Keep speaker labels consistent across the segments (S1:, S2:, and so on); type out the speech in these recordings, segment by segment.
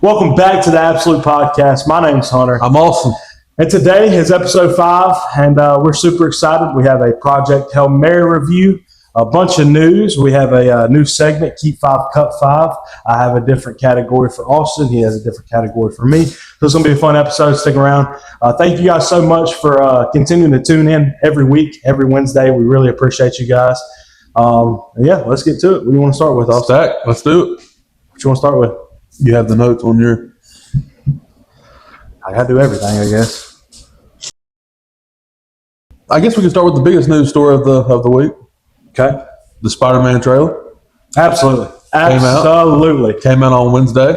S1: Welcome back to the Absolute Podcast. My name's Hunter.
S2: I'm Austin.
S1: And today is episode 5, and we're super excited. We have a Project Hail Mary review, a bunch of news. We have a new segment, Keep 5, Cut 5. I have a different category for Austin. He has a different category for me. So it's going to be a fun episode. Stick around. Thank you guys so much for continuing to tune in every week, every Wednesday. We really appreciate you guys. Let's get to it. What do you want to start with, Austin?
S2: Stack. Let's do it.
S1: What you want to start with?
S2: You have the notes on your...
S1: I got to do everything, I guess.
S2: I guess we can start with the biggest news story of the week.
S1: Okay.
S2: The Spider-Man trailer.
S1: Absolutely.
S2: Came out on Wednesday.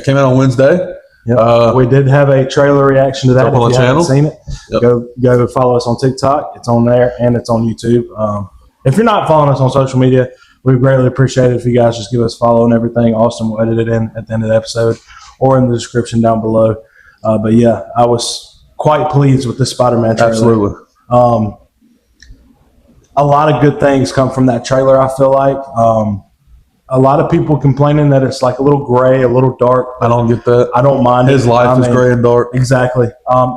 S2: Came out on Wednesday.
S1: Yep. We did have a trailer reaction to that.
S2: Up on the channel.
S1: Seen it? Yep. Go follow us on TikTok. It's on there and it's on YouTube. If you're not following us on social media, we greatly appreciate it if you guys just give us a follow and everything. Austin will edit it in at the end of the episode or in the description down below. I was quite pleased with the Spider-Man trailer.
S2: Absolutely.
S1: A lot of good things come from that trailer, I feel like. A lot of people complaining that it's like a little gray, a little dark.
S2: I don't get that.
S1: I don't mind
S2: His life is gray and dark.
S1: Exactly.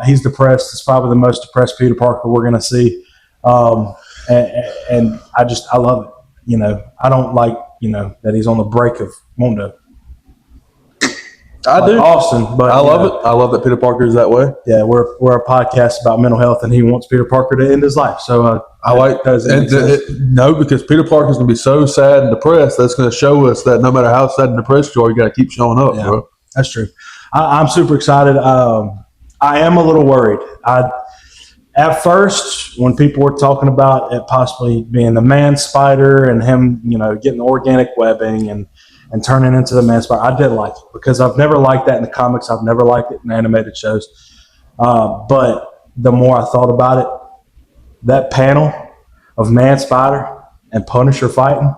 S1: He's depressed. It's probably the most depressed Peter Parker we're going to see. And I love it. You know, I don't like, that he's on the break of wanting to.
S2: I do.
S1: Austin, but
S2: I love it. I love that Peter Parker is that way.
S1: Yeah, we're a podcast about mental health, and he wants Peter Parker to end his life. So
S2: I like no, because Peter Parker is going to be so sad and depressed. That's going to show us that no matter how sad and depressed you are, you got to keep showing up, bro.
S1: That's true. I'm super excited. I am a little worried. At first, when people were talking about it possibly being the man spider and him, getting the organic webbing and turning into the man spider, I did like it because I've never liked that in the comics. I've never liked it in animated shows. But the more I thought about it, that panel of man spider and Punisher fighting,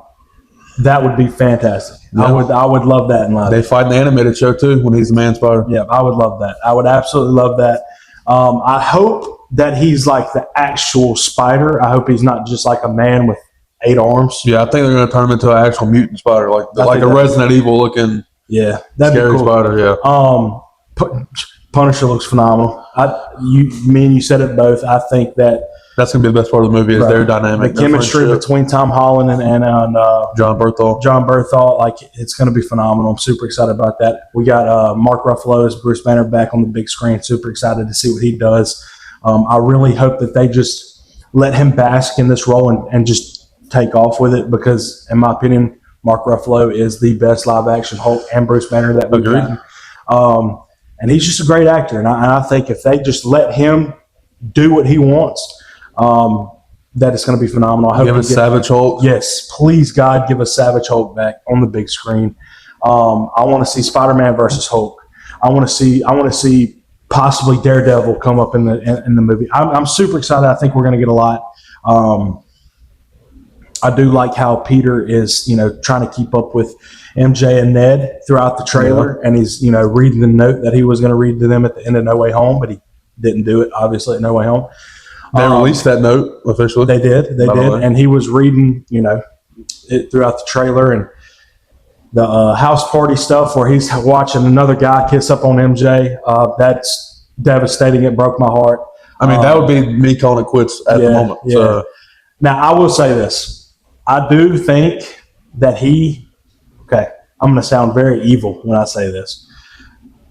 S1: that would be fantastic. Yeah. I would love that in life.
S2: They fight in the animated show too when he's the man spider.
S1: Yeah, I would love that. I would absolutely love that. I hope that he's like the actual spider. I hope he's not just like a man with 8 arms.
S2: Yeah, I think they're going to turn him into an actual mutant spider, like a Resident Evil looking.
S1: Yeah, that'd
S2: scary
S1: be cool.
S2: Spider. Yeah.
S1: Punisher looks phenomenal. Me and you said it both. I think
S2: that's going to be the best part of the movie is their dynamic.
S1: The chemistry between Tom Holland and
S2: John
S1: Berthal, like it's going to be phenomenal. I'm super excited about that. We got Mark Ruffalo as Bruce Banner back on the big screen. Super excited to see what he does. I really hope that they just let him bask in this role and just take off with it because, in my opinion, Mark Ruffalo is the best live-action Hulk and Bruce Banner that we've gotten. And he's just a great actor. And I think if they just let him do what he wants, that it's going to be phenomenal. I hope
S2: give us Savage Hulk.
S1: Yes, please, God, give us Savage Hulk back on the big screen. I want to see Spider-Man versus Hulk. I want to see possibly Daredevil come up in the movie. I'm super excited. I think we're going to get a lot. I do like how Peter is, trying to keep up with MJ and Ned throughout the trailer, and he's, reading the note that he was going to read to them at the end of No Way Home, but he didn't do it, obviously, at No Way Home.
S2: They released that note officially.
S1: They did, and he was reading, it throughout the trailer, and the house party stuff where he's watching another guy kiss up on MJ. That's devastating. It broke my heart.
S2: I mean, that would be me calling it quits at the moment.
S1: Yeah.
S2: So.
S1: Now, I will say this. I do think that I'm going to sound very evil when I say this.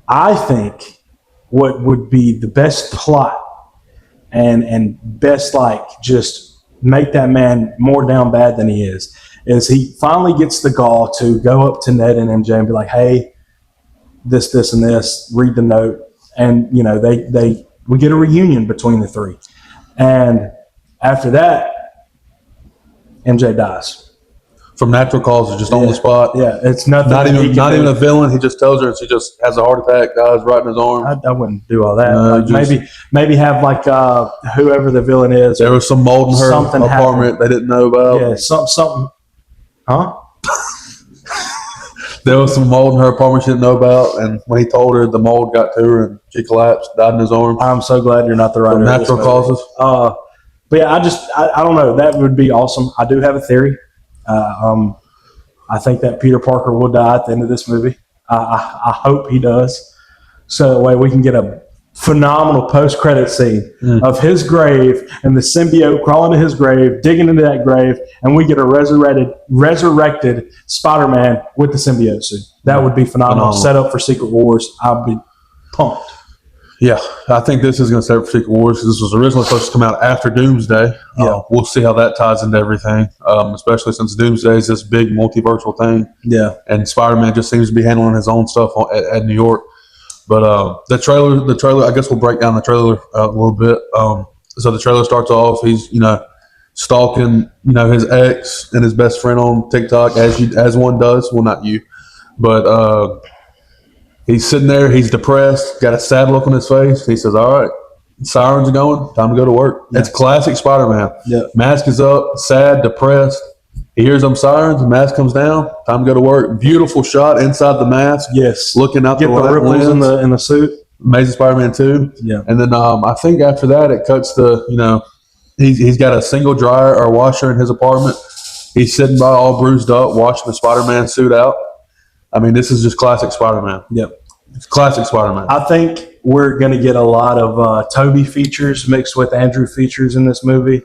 S1: I think what would be the best plot and best, just make that man more down bad than he is he finally gets the gall to go up to Ned and MJ and be like, hey, this, and this, read the note. And, we get a reunion between the three. And after that, MJ dies.
S2: From natural causes, just on the spot.
S1: Yeah, it's nothing.
S2: Not even a villain. He just tells her she just has a heart attack, dies right in his arm.
S1: I wouldn't do all that. No, maybe have whoever the villain is.
S2: There was some mold in her apartment happened. They didn't know about.
S1: Yeah, something. Huh?
S2: There was some mold in her apartment she didn't know about, and when he told her, the mold got to her and she collapsed, died in his arms.
S1: I'm so glad you're not the writer.
S2: From natural causes.
S1: But yeah, I don't know. That would be awesome. I do have a theory. I think that Peter Parker will die at the end of this movie. I hope he does. So that way we can get a phenomenal post-credit scene of his grave and the symbiote crawling to his grave, digging into that grave, and we get a resurrected Spider-Man with the symbiote suit. That would be phenomenal. Set up for Secret Wars. I'd be pumped.
S2: Yeah, I think this is going to set up for Secret Wars. This was originally supposed to come out after Doomsday.
S1: Yeah.
S2: We'll see how that ties into everything, especially since Doomsday is this big multiversal thing.
S1: Yeah.
S2: And Spider-Man just seems to be handling his own stuff at New York. But the trailer, I guess we'll break down the trailer a little bit. So the trailer starts off, he's, stalking, his ex and his best friend on TikTok, as one does. Well, not you, but he's sitting there, he's depressed, got a sad look on his face. He says, all right, sirens are going, time to go to work. Yeah. It's classic Spider-Man.
S1: Yeah.
S2: Mask is up, sad, depressed. He hears them sirens, the mask comes down, time to go to work. Beautiful shot inside the mask.
S1: Yes.
S2: Looking out
S1: the ripples in the suit.
S2: Amazing Spider-Man 2.
S1: Yeah.
S2: And then I think after that it cuts to, he's got a single dryer or washer in his apartment. He's sitting by all bruised up, washing the Spider-Man suit out. I mean, this is just classic Spider-Man.
S1: Yep.
S2: It's classic Spider-Man.
S1: I think we're going to get a lot of Toby features mixed with Andrew features in this movie,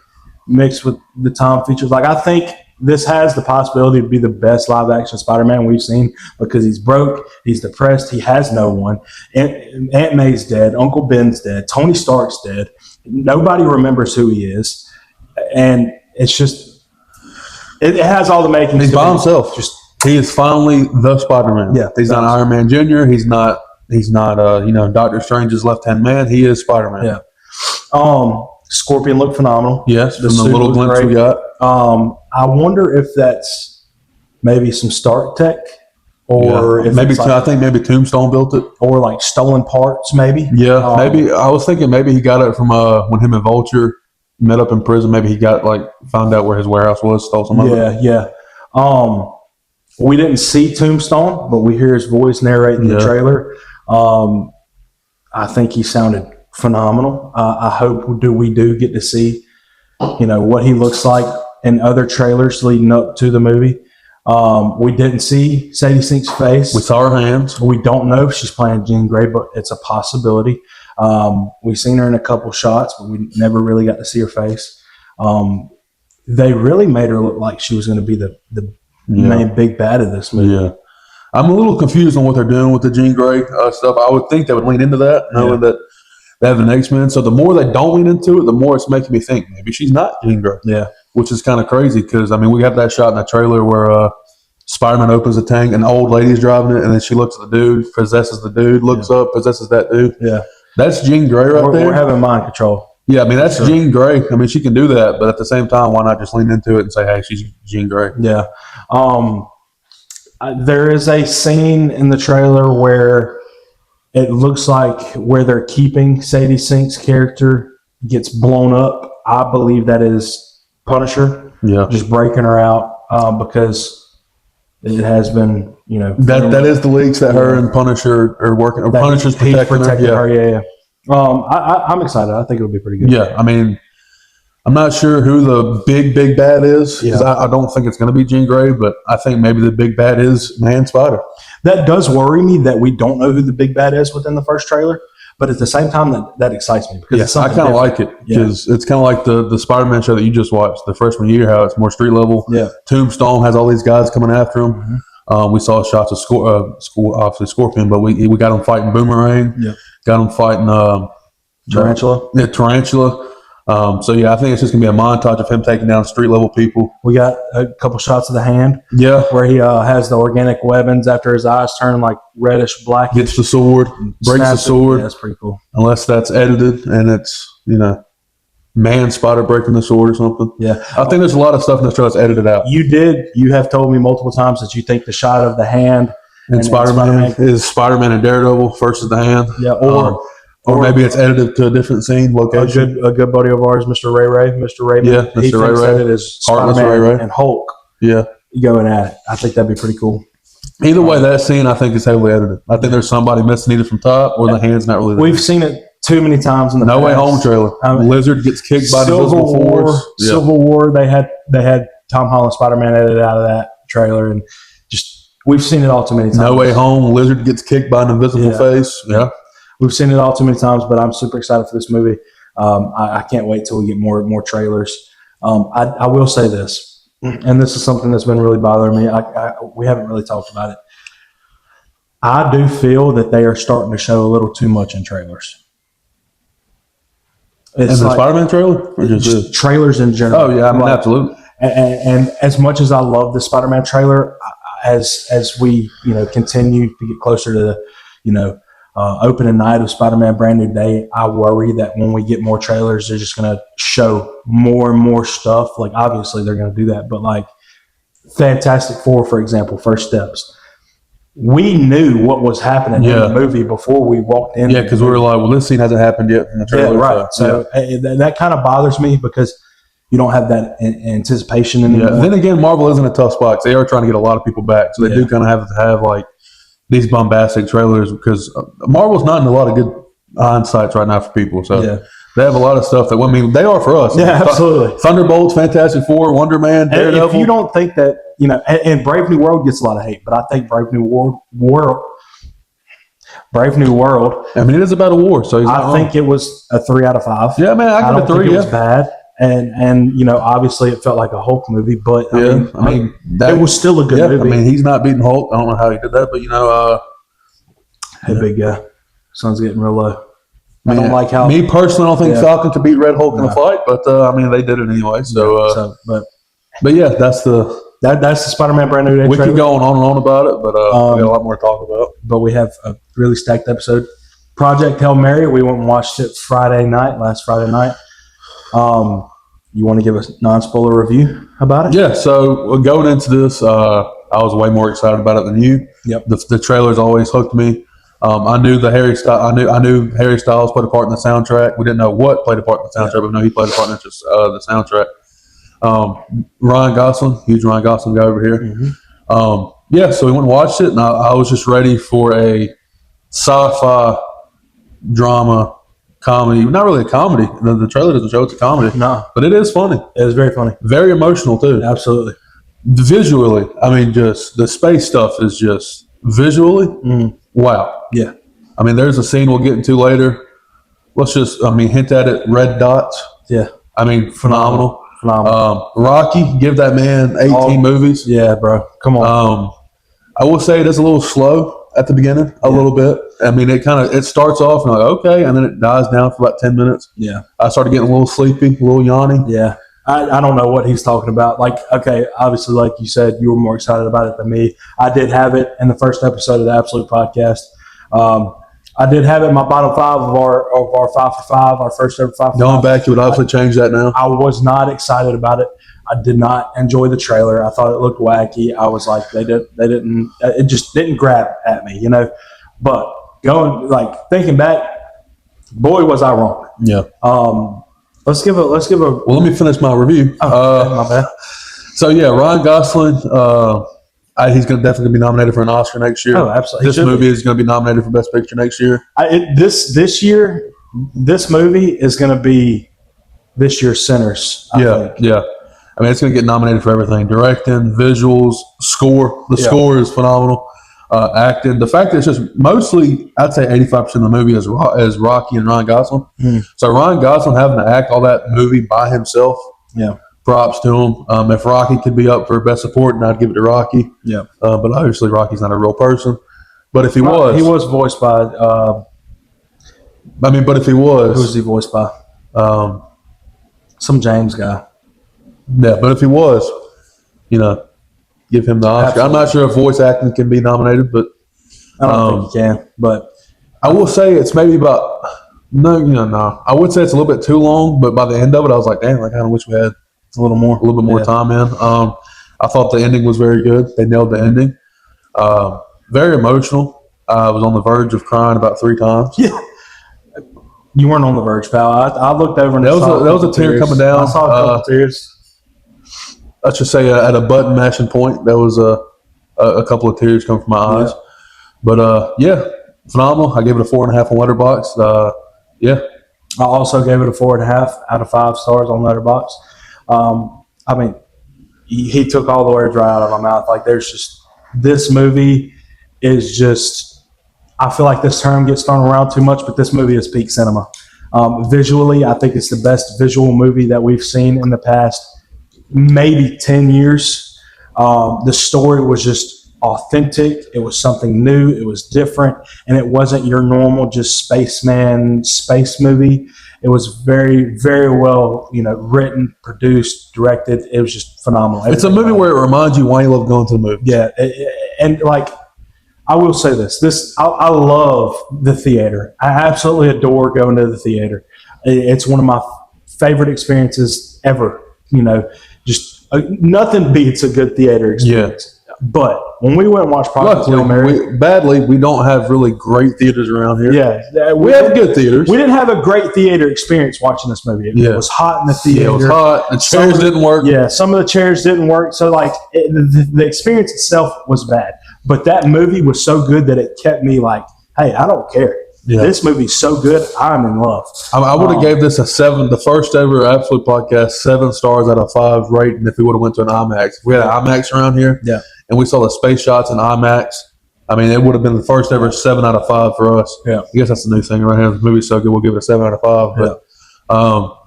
S1: mixed with the Tom features. Like, I think this has the possibility to be the best live-action Spider-Man we've seen because he's broke, he's depressed, he has no one. Aunt May's dead, Uncle Ben's dead, Tony Stark's dead. Nobody remembers who he is. And it's just, it has all the makings.
S2: He's by himself. He is finally the Spider-Man.
S1: Yeah.
S2: He's not Iron Man Jr. He's not Doctor Strange's left-hand man. He is Spider-Man.
S1: Yeah. Scorpion looked phenomenal.
S2: Yes, from the little glimpse we got.
S1: I wonder if that's maybe some Stark tech, or if
S2: maybe
S1: it's
S2: I think maybe Tombstone built it,
S1: or like stolen parts, maybe.
S2: Yeah, maybe I was thinking maybe he got it from when him and Vulture met up in prison. Maybe he found out where his warehouse was, stole some of it.
S1: Yeah. We didn't see Tombstone, but we hear his voice narrating the trailer. I think he sounded phenomenal. I hope we do get to see, what he looks like in other trailers leading up to the movie. We didn't see Sadie Sink's face.
S2: We saw her hands.
S1: We don't know if she's playing Jean Grey, but it's a possibility. We've seen her in a couple shots, but we never really got to see her face. They really made her look like she was going to be the main big bad of this movie.
S2: Yeah. I'm a little confused on what they're doing with the Jean Grey stuff. I would think they would lean into that, knowing that they have an X-Men. So the more they don't lean into it, the more it's making me think maybe she's not Jean Grey.
S1: Yeah.
S2: Which is kind of crazy because, we have that shot in that trailer where Spider-Man opens the tank and the old lady's driving it, and then she looks at the dude, possesses the dude, looks up, possesses that dude.
S1: Yeah.
S2: That's Jean Grey there.
S1: We're having mind control.
S2: Yeah, that's Jean Grey. She can do that, but at the same time, why not just lean into it and say, hey, she's Jean Grey?
S1: Yeah. There is a scene in the trailer where it looks like where they're keeping Sadie Sink's character gets blown up. I believe that is Punisher.
S2: Yeah.
S1: Just breaking her out because it has been,
S2: that is the leaks that her and Punisher are working. Or Punisher's protecting her.
S1: Yeah. I'm excited. I think it'll be pretty good.
S2: Yeah. I'm not sure who the big bad is because I don't think it's going to be Jean Grey, but I think maybe the big bad is Man Spider.
S1: That does worry me that we don't know who the big bad is within the first trailer, but at the same time, that excites me because
S2: I kind of like it because it's kind of like the Spider-Man show that you just watched, the freshman year, how it's more street level.
S1: Yeah.
S2: Tombstone has all these guys coming after him. Mm-hmm. We saw shots of obviously Scorpion, but we got him fighting Boomerang.
S1: Yeah.
S2: Got him fighting
S1: Tarantula.
S2: Tarantula. I think it's just gonna be a montage of him taking down street level people.
S1: We got a couple shots of the hand.
S2: Yeah,
S1: where he has the organic weapons after his eyes turn like reddish black.
S2: Gets the sword, breaks the sword.
S1: Yeah, that's pretty cool.
S2: Unless that's edited and it's Man Spider breaking the sword or something.
S1: Yeah,
S2: I think there's a lot of stuff in this show that's edited out.
S1: You have told me multiple times that you think the shot of the hand
S2: and Spider-Man is Spider-Man and Daredevil versus the hand.
S1: Yeah,
S2: or maybe it's edited to a different scene, location.
S1: A good buddy of ours, Mr. Ray.
S2: Yeah, Mr.
S1: He thinks
S2: Ray.
S1: that it is Spider-Man and Hulk.
S2: Yeah,
S1: going at it. I think that'd be pretty cool.
S2: Either way, that scene I think is heavily edited. I think there's somebody missing either from top or the hand's not really there.
S1: We've seen it too many times in the
S2: No
S1: past.
S2: Way Home trailer. Lizard gets kicked by the Invisible Force.
S1: Civil War. They had Tom Holland Spider-Man edited out of that trailer, and just We've seen it all too many times.
S2: No Way Home, Lizard gets kicked by an invisible
S1: Yeah.
S2: face. Yeah.
S1: We've seen it all too many times, but I'm super excited for this movie. I can't wait till we get more trailers. I will say this, and this is something that's been really bothering me. We haven't really talked about it. I do feel that they are starting to show a little too much in trailers.
S2: And
S1: It's
S2: the
S1: like
S2: Spider-Man trailer? Or just
S1: just trailers in general.
S2: oh, yeah. I mean,
S1: Like,
S2: absolutely.
S1: and as much as I love the Spider-Man trailer, as we continue to get closer to the opening night of Spider-Man Brand New Day, I worry that when we get more trailers, they're just going to show more and more stuff. Like obviously they're going to do that, but like Fantastic Four, for example, First Steps. We knew what was happening in
S2: Yeah.
S1: the movie before we walked in.
S2: Yeah, because we were like, well, this scene hasn't happened yet in the
S1: yeah,
S2: trailer.
S1: right. So that kind of bothers me because you don't have that anticipation anymore.
S2: yeah. Then again, Marvel is in a tough spot 'cause they are trying to get a lot of people back. So they do kind of have to have like these bombastic trailers because Marvel's not in a lot of good hindsights right now for people. So
S1: Yeah.
S2: they have a lot of stuff that, I mean, they are for us.
S1: Yeah, absolutely.
S2: Thunderbolts, Fantastic Four, Wonder Man,
S1: And
S2: Daredevil.
S1: if you don't think that, and Brave New World gets a lot of hate, but I think Brave New World,
S2: I mean, it is about a war. So he's not
S1: I
S2: wrong.
S1: think it was a 3 out of 5.
S2: Yeah, man, I
S1: I
S2: give
S1: don't
S2: it
S1: think
S2: 3.
S1: it was
S2: Yeah.
S1: bad, and obviously it felt like a Hulk movie, but I mean,
S2: that
S1: it was still a good
S2: yeah,
S1: movie.
S2: I mean, he's not beating Hulk. I don't know how he did that, but
S1: Hey, big guy, sun's getting real low. I don't
S2: man,
S1: like how
S2: me personally, I don't think
S1: Yeah.
S2: Falcon could beat Red Hulk in a
S1: No.
S2: fight, but I mean, they did it anyway. But yeah, that's the.
S1: that's the Spider-Man Brand New Day
S2: We
S1: trailer.
S2: keep going on and on about it, but we got a lot more to talk about.
S1: But we have a really stacked episode. Project Hail Mary, we went and watched it last Friday night. You want to give a non-spoiler review about it?
S2: Yeah, so going into this, I was way more excited about it than you.
S1: Yep.
S2: The trailers always hooked me. I knew I knew Harry Styles played a part in the soundtrack. We didn't know what played a part in the soundtrack, but we know he played a part in the soundtrack. Ryan Gosling, huge Ryan Gosling guy over here.
S1: Mm-hmm.
S2: Yeah, so we went and watched it, and I was just ready for a sci-fi drama comedy. Not really a comedy. The trailer doesn't show it's a comedy,
S1: No,
S2: but it is funny.
S1: it was very funny.
S2: Very emotional too.
S1: Absolutely.
S2: Visually, I mean, just the space stuff is just visually, wow.
S1: Yeah.
S2: I mean, there's a scene we'll get into later. Let's just, hint at it. Red Dots.
S1: Yeah.
S2: I mean, phenomenal.
S1: Phenomenal.
S2: Rocky, give that man 18 movies.
S1: Yeah, bro. Come on.
S2: I will say it is a little slow at the beginning, a little bit. I mean, it starts off and like, okay, and then it dies down for about 10 minutes.
S1: Yeah.
S2: I started getting a little sleepy, a little yawny.
S1: Yeah. I don't know what he's talking about. Like, okay, obviously, like you said, you were more excited about it than me. I did have it in the first episode of the Absolute Podcast. I did have it in my bottom 5 of our 5 for 5, our first ever 5 for 5.
S2: Going back, you would obviously change that now.
S1: I was not excited about it. I did not enjoy the trailer. I thought it looked wacky. I was like, it just didn't grab at me, But thinking back, boy, was I wrong.
S2: Yeah.
S1: Let's give a.
S2: Well, let me finish my review.
S1: My bad.
S2: So yeah, Ryan Gosling, he's going to definitely be nominated for an Oscar next year.
S1: Oh, absolutely.
S2: This movie is going to be nominated for Best Picture next year.
S1: This year, this movie is going to be this year's Sinners. I think.
S2: Yeah. I mean, it's going to get nominated for everything: directing, visuals, score. The score is phenomenal. Acting. The fact that it's just mostly, I'd say 85% of the movie is Rocky and Ryan Gosling. So Ryan Gosling having to act all that movie by himself.
S1: Yeah.
S2: Props to him. If Rocky could be up for Best Supporting, I'd give it to Rocky.
S1: Yeah.
S2: But obviously, Rocky's not a real person. But if he
S1: Well,
S2: was,
S1: he was voiced by.
S2: but if he was,
S1: Who was he voiced by? Some James guy.
S2: yeah. But if he was, give him the Oscar.
S1: Absolutely.
S2: I'm not sure if voice acting can be nominated, but
S1: I don't think he can. But
S2: I will say it's maybe about no. I would say it's a little bit too long, but by the end of it, I was like, damn, I kind of wish we had
S1: a little more.
S2: a little bit more time in. I thought the ending was very good. They nailed the ending. Very emotional. I was on the verge of crying about 3 times.
S1: Yeah. You weren't on the verge, pal. I looked over and
S2: There was
S1: saw
S2: a
S1: couple
S2: tear
S1: tears.
S2: coming down.
S1: I saw a couple tears.
S2: Let's just say at a button mashing point, there was a couple of tears coming from my eyes. But yeah, phenomenal. I gave it a 4.5 on Letterboxd. Yeah,
S1: I also gave it a 4.5 out of 5 stars on Letterboxd. I mean, he took all the words right out of my mouth. Like there's just this movie is just, I feel like this term gets thrown around too much, but this movie is peak cinema. Visually, I think it's the best visual movie that we've seen in the past maybe 10 years. The story was just authentic. It was something new. It was different. And it wasn't your normal just spaceman space movie. It was very, very well, written, produced, directed. It was just phenomenal.
S2: It's a movie where it reminds you why you love going to the movie.
S1: Yeah. And like, I will say this, I love the theater. I absolutely adore going to the theater. It's one of my favorite experiences ever. Just nothing beats a good theater experience. Yeah. But when we went and watched Project Hail Mary,
S2: we don't have really great theaters around here.
S1: Yeah,
S2: we have good theaters.
S1: We didn't have a great theater experience watching this movie. It was hot in the theater.
S2: Yeah, it was hot. The chairs didn't work.
S1: Yeah, some of the chairs didn't work. So the experience itself was bad. But that movie was so good that it kept me like, hey, I don't care. Yeah. This movie's so good, I'm in love.
S2: I would have gave this a 7, the first ever Absolute Podcast, 7 stars out of 5 rating if we would have went to an IMAX. We had an IMAX around here, and we saw the space shots in IMAX. I mean, it would have been the first ever 7 out of 5 for us. Yeah, I guess that's the new thing right here. The movie's so good, we'll give it a 7 out of 5. But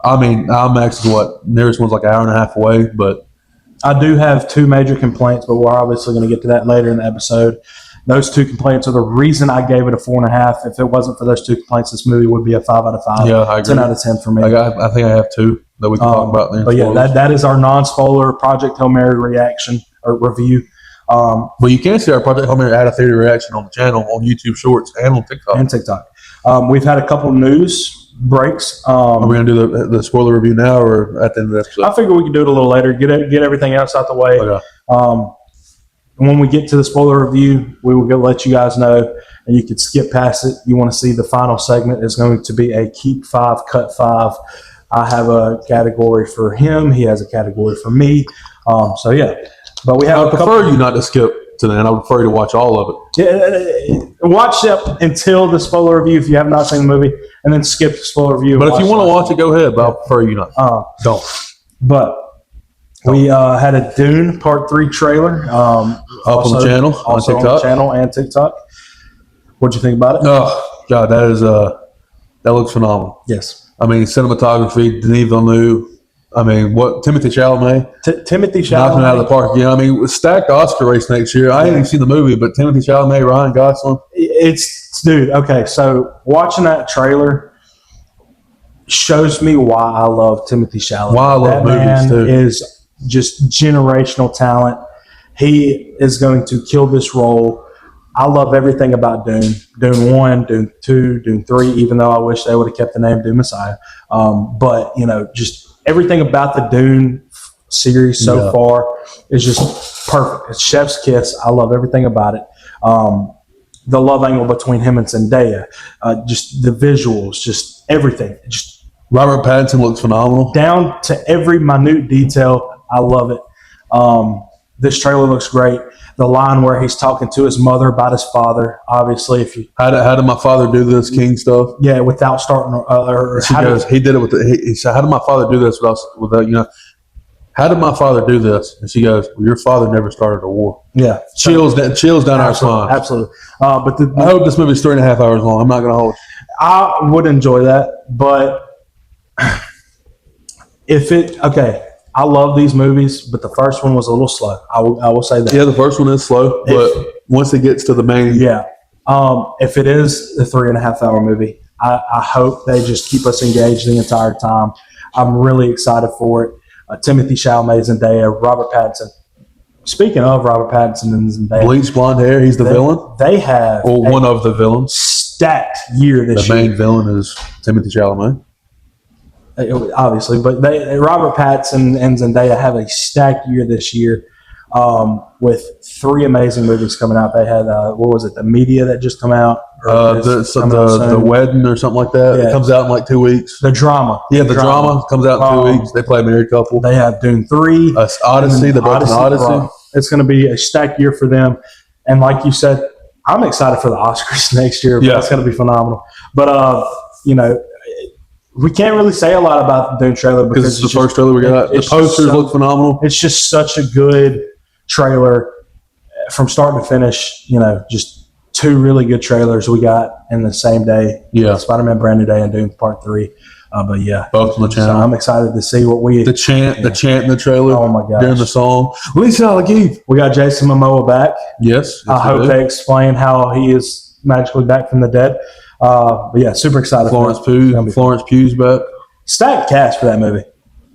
S2: I mean, IMAX is nearest one's like an hour and a half away. But
S1: I do have 2 major complaints, but we're obviously going to get to that later in the episode. Those 2 complaints are the reason I gave it a 4.5. If it wasn't for those 2 complaints, this movie would be a 5 out of 5.
S2: Yeah, I agree.
S1: 10 out of 10 for me.
S2: I think I have 2 that we can talk about there.
S1: But yeah, that is our non-spoiler Project Hail Mary reaction or review.
S2: Well, you can see our Project Hail Mary out of theater reaction on the channel, on YouTube Shorts, and on TikTok.
S1: We've had a couple news breaks.
S2: Are we going to do the spoiler review now or at the end of the episode?
S1: I figure we can do it a little later. Get everything else out the way. Okay. When we get to the spoiler review, we will let you guys know, and you can skip past it. You want to see the final segment is going to be a keep 5, cut 5. I have a category for him. He has a category for me. So yeah, but we have.
S2: I prefer you not to skip to the end. I would prefer you to watch all of it.
S1: Yeah, watch it until the spoiler review if you have not seen the movie, and then skip the spoiler review.
S2: But if you want to watch it, go ahead. But I prefer you not. Don't.
S1: But. We had a Dune Part 3 trailer
S2: up on the channel,
S1: on the channel and TikTok. What'd you think about it?
S2: Oh God, that looks phenomenal.
S1: Yes,
S2: I mean cinematography, Denis Villeneuve. I mean, Timothy Chalamet.
S1: Timothy Chalamet
S2: knocking it out of the park again. I mean, stacked Oscar race next year. I haven't seen the movie, but Timothy Chalamet, Ryan Gosling.
S1: Dude. Okay, so watching that trailer shows me why I love Timothy Chalamet.
S2: Why I love movies too.
S1: Is just generational talent. He is going to kill this role. I love everything about Dune. Dune 1, Dune 2, Dune 3, even though I wish they would have kept the name Dune Messiah. But, just everything about the Dune series so far is just perfect. It's chef's kiss. I love everything about it. The love angle between him and Zendaya, just the visuals, just everything. Just
S2: Robert Pattinson looks phenomenal.
S1: Down to every minute detail. I love it. This trailer looks great. The line where he's talking to his mother about his father, obviously, if you
S2: how did my father do this King stuff?
S1: Yeah, without starting.
S2: He did it with. He said, "How did my father do this without How did my father do this?" And she goes, "Well, your father never started a war."
S1: Yeah,
S2: chills down our spine.
S1: Absolutely. But
S2: I hope this movie's 3.5 hours long. I'm not going to hold you.
S1: I would enjoy that, but I love these movies, but the first one was a little slow. I will say that.
S2: Yeah, the first one is slow, but once it gets to the main,
S1: if it is a 3.5 hour movie, I hope they just keep us engaged the entire time. I'm really excited for it. Timothy Chalamet, Zendaya, Robert Pattinson. Speaking of Robert Pattinson and Zendaya,
S2: bleached blonde hair. He's the villain.
S1: They have
S2: one of the villains.
S1: Stacked year this year.
S2: The main villain is Timothy Chalamet.
S1: Obviously, but Robert Pattinson and Zendaya have a stacked year this year with 3 amazing movies coming out. They had what was it? The Media that just come out.
S2: The Wedding or something like that. Yeah. It comes out in like 2 weeks.
S1: The Drama.
S2: Yeah, the drama comes out in 2 weeks. They play a married couple.
S1: They have Dune 3.
S2: Odyssey. They're both in Odyssey.
S1: It's going to be a stacked year for them. And like you said, I'm excited for the Oscars next year. It's going to be phenomenal. But, we can't really say a lot about the Dune trailer because
S2: it's the first trailer we got. The posters look phenomenal.
S1: It's just such a good trailer. from start to finish, just two really good trailers we got in the same day.
S2: Yeah.
S1: Spider-Man Brand New Day and Doom Part 3. But yeah,
S2: Both on the
S1: so
S2: channel.
S1: I'm excited to see what we.
S2: The chant in the trailer.
S1: Oh my gosh.
S2: During the song. Lisa Alageef.
S1: We got Jason Momoa back.
S2: Yes.
S1: I hope they explain how he is magically back from the dead. But yeah, super excited.
S2: Florence
S1: for that.
S2: Pugh. Florence Pugh's back.
S1: Stacked cast for that movie.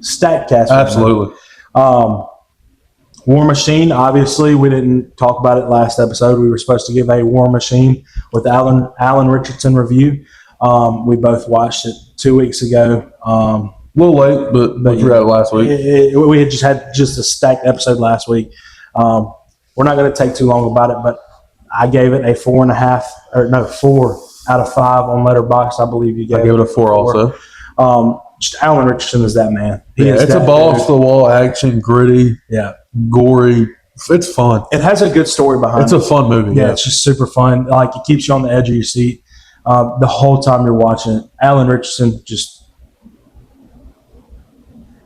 S1: Stacked cast.
S2: Absolutely.
S1: War Machine. Obviously, we didn't talk about it last episode. We were supposed to give a War Machine with Alan Richardson review. We both watched it 2 weeks ago.
S2: A little late, but we forgot it last week.
S1: We had just a stacked episode last week. We're not going to take too long about it, but I gave it a 4 out of 5 on Letterboxd. I believe you gave
S2: I gave it a 4 also.
S1: Just Alan Richardson is that man.
S2: It's a balls to the wall action, gritty, gory. It's fun.
S1: It has a good story behind it.
S2: It's a fun movie.
S1: Yeah, it's just super fun. Like, it keeps you on the edge of your seat the whole time you're watching it. Alan Richardson,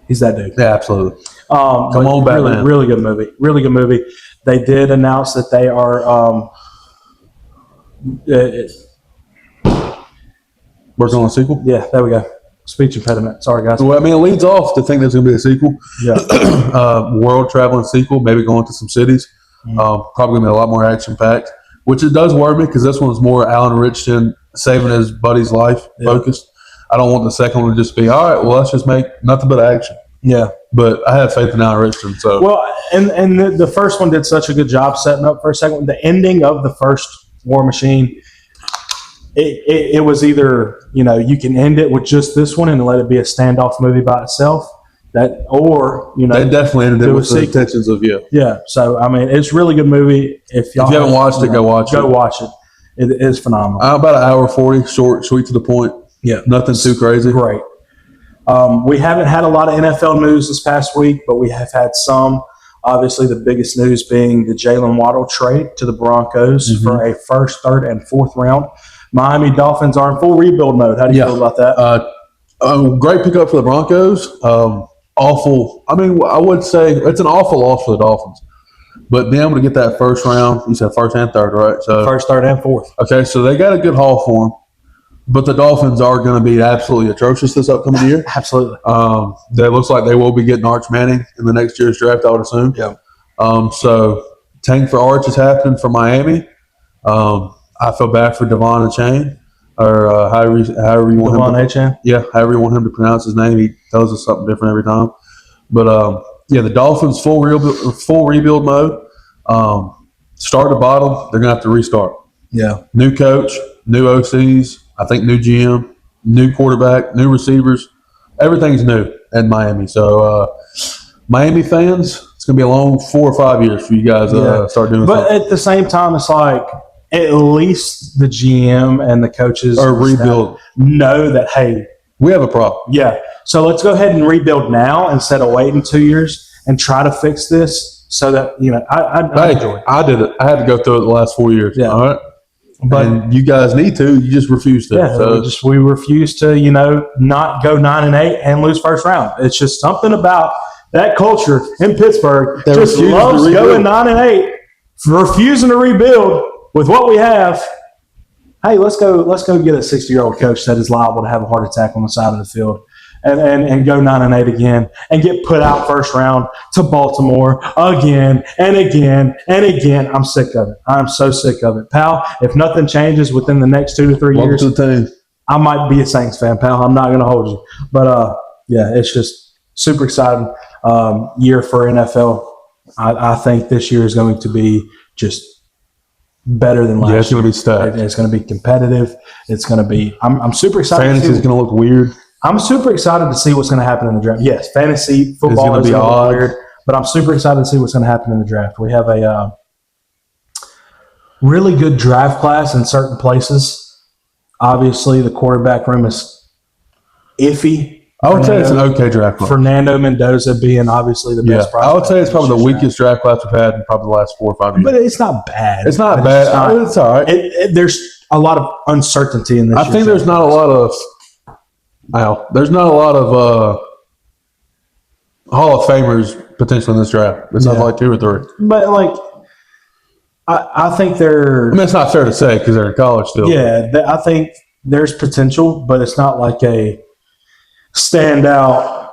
S1: he's that dude.
S2: Yeah, absolutely.
S1: Come
S2: on, Batman.
S1: Really good movie. Really good movie. They did announce that they are
S2: working on a sequel.
S1: yeah, there we go. Speech impediment. Sorry, guys.
S2: Well, I mean, it leads off to think there's going to be a sequel.
S1: Yeah.
S2: World traveling sequel, maybe going to some cities. Probably going to be a lot more action packed, which it does worry me because this one's more Alan Richardson saving his buddy's life focused. I don't want the second one to just be, all right, well, let's just make nothing but action.
S1: Yeah.
S2: But I have faith in Alan Richardson. So
S1: Well, and the first one did such a good job setting up for a second one. The ending of the first War Machine, it was either, you can end it with just this one and let it be a standoff movie by itself. Or
S2: they definitely ended it
S1: do a
S2: with the
S1: sequel.
S2: intentions of
S1: Yeah. So, I mean, it's a really good movie. If you
S2: haven't watched it, go watch it.
S1: Go watch it. It is phenomenal.
S2: About an hour 40, short, sweet to the point.
S1: Yeah.
S2: Nothing too crazy.
S1: Great. We haven't had a lot of NFL news this past week, but we have had some. Obviously, the biggest news being the Jalen Waddle trade to the Broncos for a first, third, and fourth round. Miami Dolphins are in full rebuild mode. How do you feel about that?
S2: Great pickup for the Broncos. Awful. I mean, I would say it's an awful loss for the Dolphins. But being able to get that first round, you said first and third, right? So
S1: First, third, and fourth.
S2: Okay, so they got a good haul for them. But the Dolphins are going to be absolutely atrocious this upcoming year.
S1: Absolutely.
S2: It looks like they will be getting Arch Manning in the next year's draft, I would assume.
S1: Yeah.
S2: So tank for Arch is happening for Miami. I feel bad for Devon Achane, or however you want
S1: Devon
S2: him to,
S1: Achane?
S2: Yeah, however you want him to pronounce his name. He tells us something different every time. But the Dolphins full rebuild mode. Start to bottom, they're gonna have to restart.
S1: Yeah.
S2: New coach, new OCs, I think new GM, new quarterback, new receivers. Everything's new in Miami. So Miami fans, it's gonna be a long 4 or 5 years for you guys to start doing
S1: But
S2: something.
S1: at the same time, it's like at least the GM and the coaches
S2: Or rebuild.
S1: know that, hey,
S2: We have a problem.
S1: yeah, so let's go ahead and rebuild now instead of waiting 2 years and try to fix this so that, I enjoy it.
S2: I did it. I had to go through it the last 4 years.
S1: Yeah.
S2: All right.
S1: But
S2: And you guys need to. You just refuse to.
S1: yeah,
S2: So
S1: we refuse to, not go 9-8 and lose first round. It's just something about that culture in Pittsburgh
S2: They
S1: just
S2: refuse to
S1: loves
S2: rebuild.
S1: going 9-8, refusing to rebuild with what we have. Hey, let's go get a 60-year-old coach that is liable to have a heart attack on the side of the field and go 9-8 again and get put out first round to Baltimore again and again and again. I'm sick of it. I'm so sick of it. Pal, if nothing changes within the next 2 to 3
S2: welcome
S1: years,
S2: to the team.
S1: I might be a Saints fan, pal. I'm not going to hold you. But, it's just super exciting year for NFL. I think this year is going to be just better than last
S2: Yeah, it's
S1: year.
S2: going to be stacked.
S1: It's going to be competitive. It's going to be – I'm super excited.
S2: Fantasy is going to look weird.
S1: I'm super excited to see what's going to happen in the draft. Yes, fantasy football
S2: gonna
S1: is
S2: be
S1: going to
S2: odd.
S1: be weird, but I'm super excited to see what's going to happen in the draft. We have a really good draft class in certain places. Obviously, the quarterback room is iffy.
S2: I would say it's an okay draft class.
S1: Fernando Mendoza being obviously the best prospect.
S2: I would say it's probably the
S1: in this
S2: weakest draft class we've had in probably the last 4 or 5 years.
S1: But it's not bad.
S2: It's not
S1: But
S2: bad.
S1: It's
S2: It's all right.
S1: there's a lot of uncertainty in this.
S2: I think
S1: year's
S2: there's
S1: draft.
S2: not a lot of there's not a lot of Hall of Famers potentially in this draft. It's not
S1: Yeah.
S2: like 2 or 3.
S1: But I think they're.
S2: I mean, it's not fair to say because they're in college still.
S1: Yeah, I think there's potential, but it's not like a standout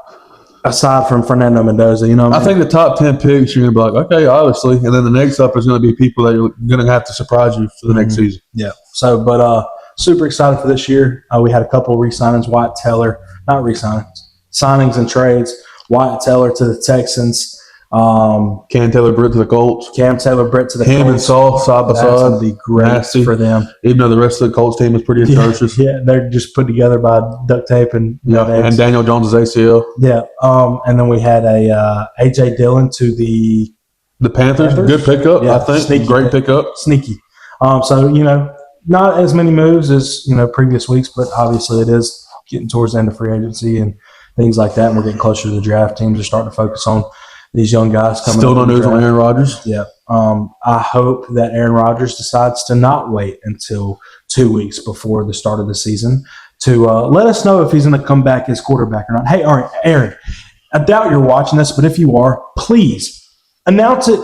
S1: aside from Fernando Mendoza. You know, what
S2: I think the top 10 picks, you're going to be like, okay, obviously. And then the next up is going to be people that you're going to have to surprise you for the next season.
S1: Yeah. So, but super excited for this year. We had a couple of re-signings. Wyatt Teller, not re-signings, signings and trades. Wyatt Teller to the Texans.
S2: Cam Taylor-Britt to the Colts.
S1: Cam Taylor-Britt to the
S2: Him and
S1: Colts.
S2: Saul side by
S1: That's going
S2: side.
S1: to be great
S2: Nasty.
S1: for them.
S2: Even though the rest of the Colts team is pretty atrocious.
S1: Yeah, they're just put together by duct tape and
S2: And Daniel Jones' ACL.
S1: Yeah. And then we had a A.J. Dillon to the
S2: The Panthers,
S1: Panthers?
S2: good pickup,
S1: Yeah,
S2: I think.
S1: sneaky
S2: Great
S1: pick.
S2: pickup.
S1: Sneaky. So, not as many moves as, previous weeks, but obviously it is getting towards the end of free agency and things like that. And we're getting closer to the draft. Teams are starting to focus on these young guys coming
S2: Still
S1: up
S2: no
S1: in the
S2: news on
S1: draft.
S2: Aaron Rodgers.
S1: Yeah. I hope that Aaron Rodgers decides to not wait until 2 weeks before the start of the season to let us know if he's going to come back as quarterback or not. Hey, all right, Aaron, I doubt you're watching this, but if you are, please announce it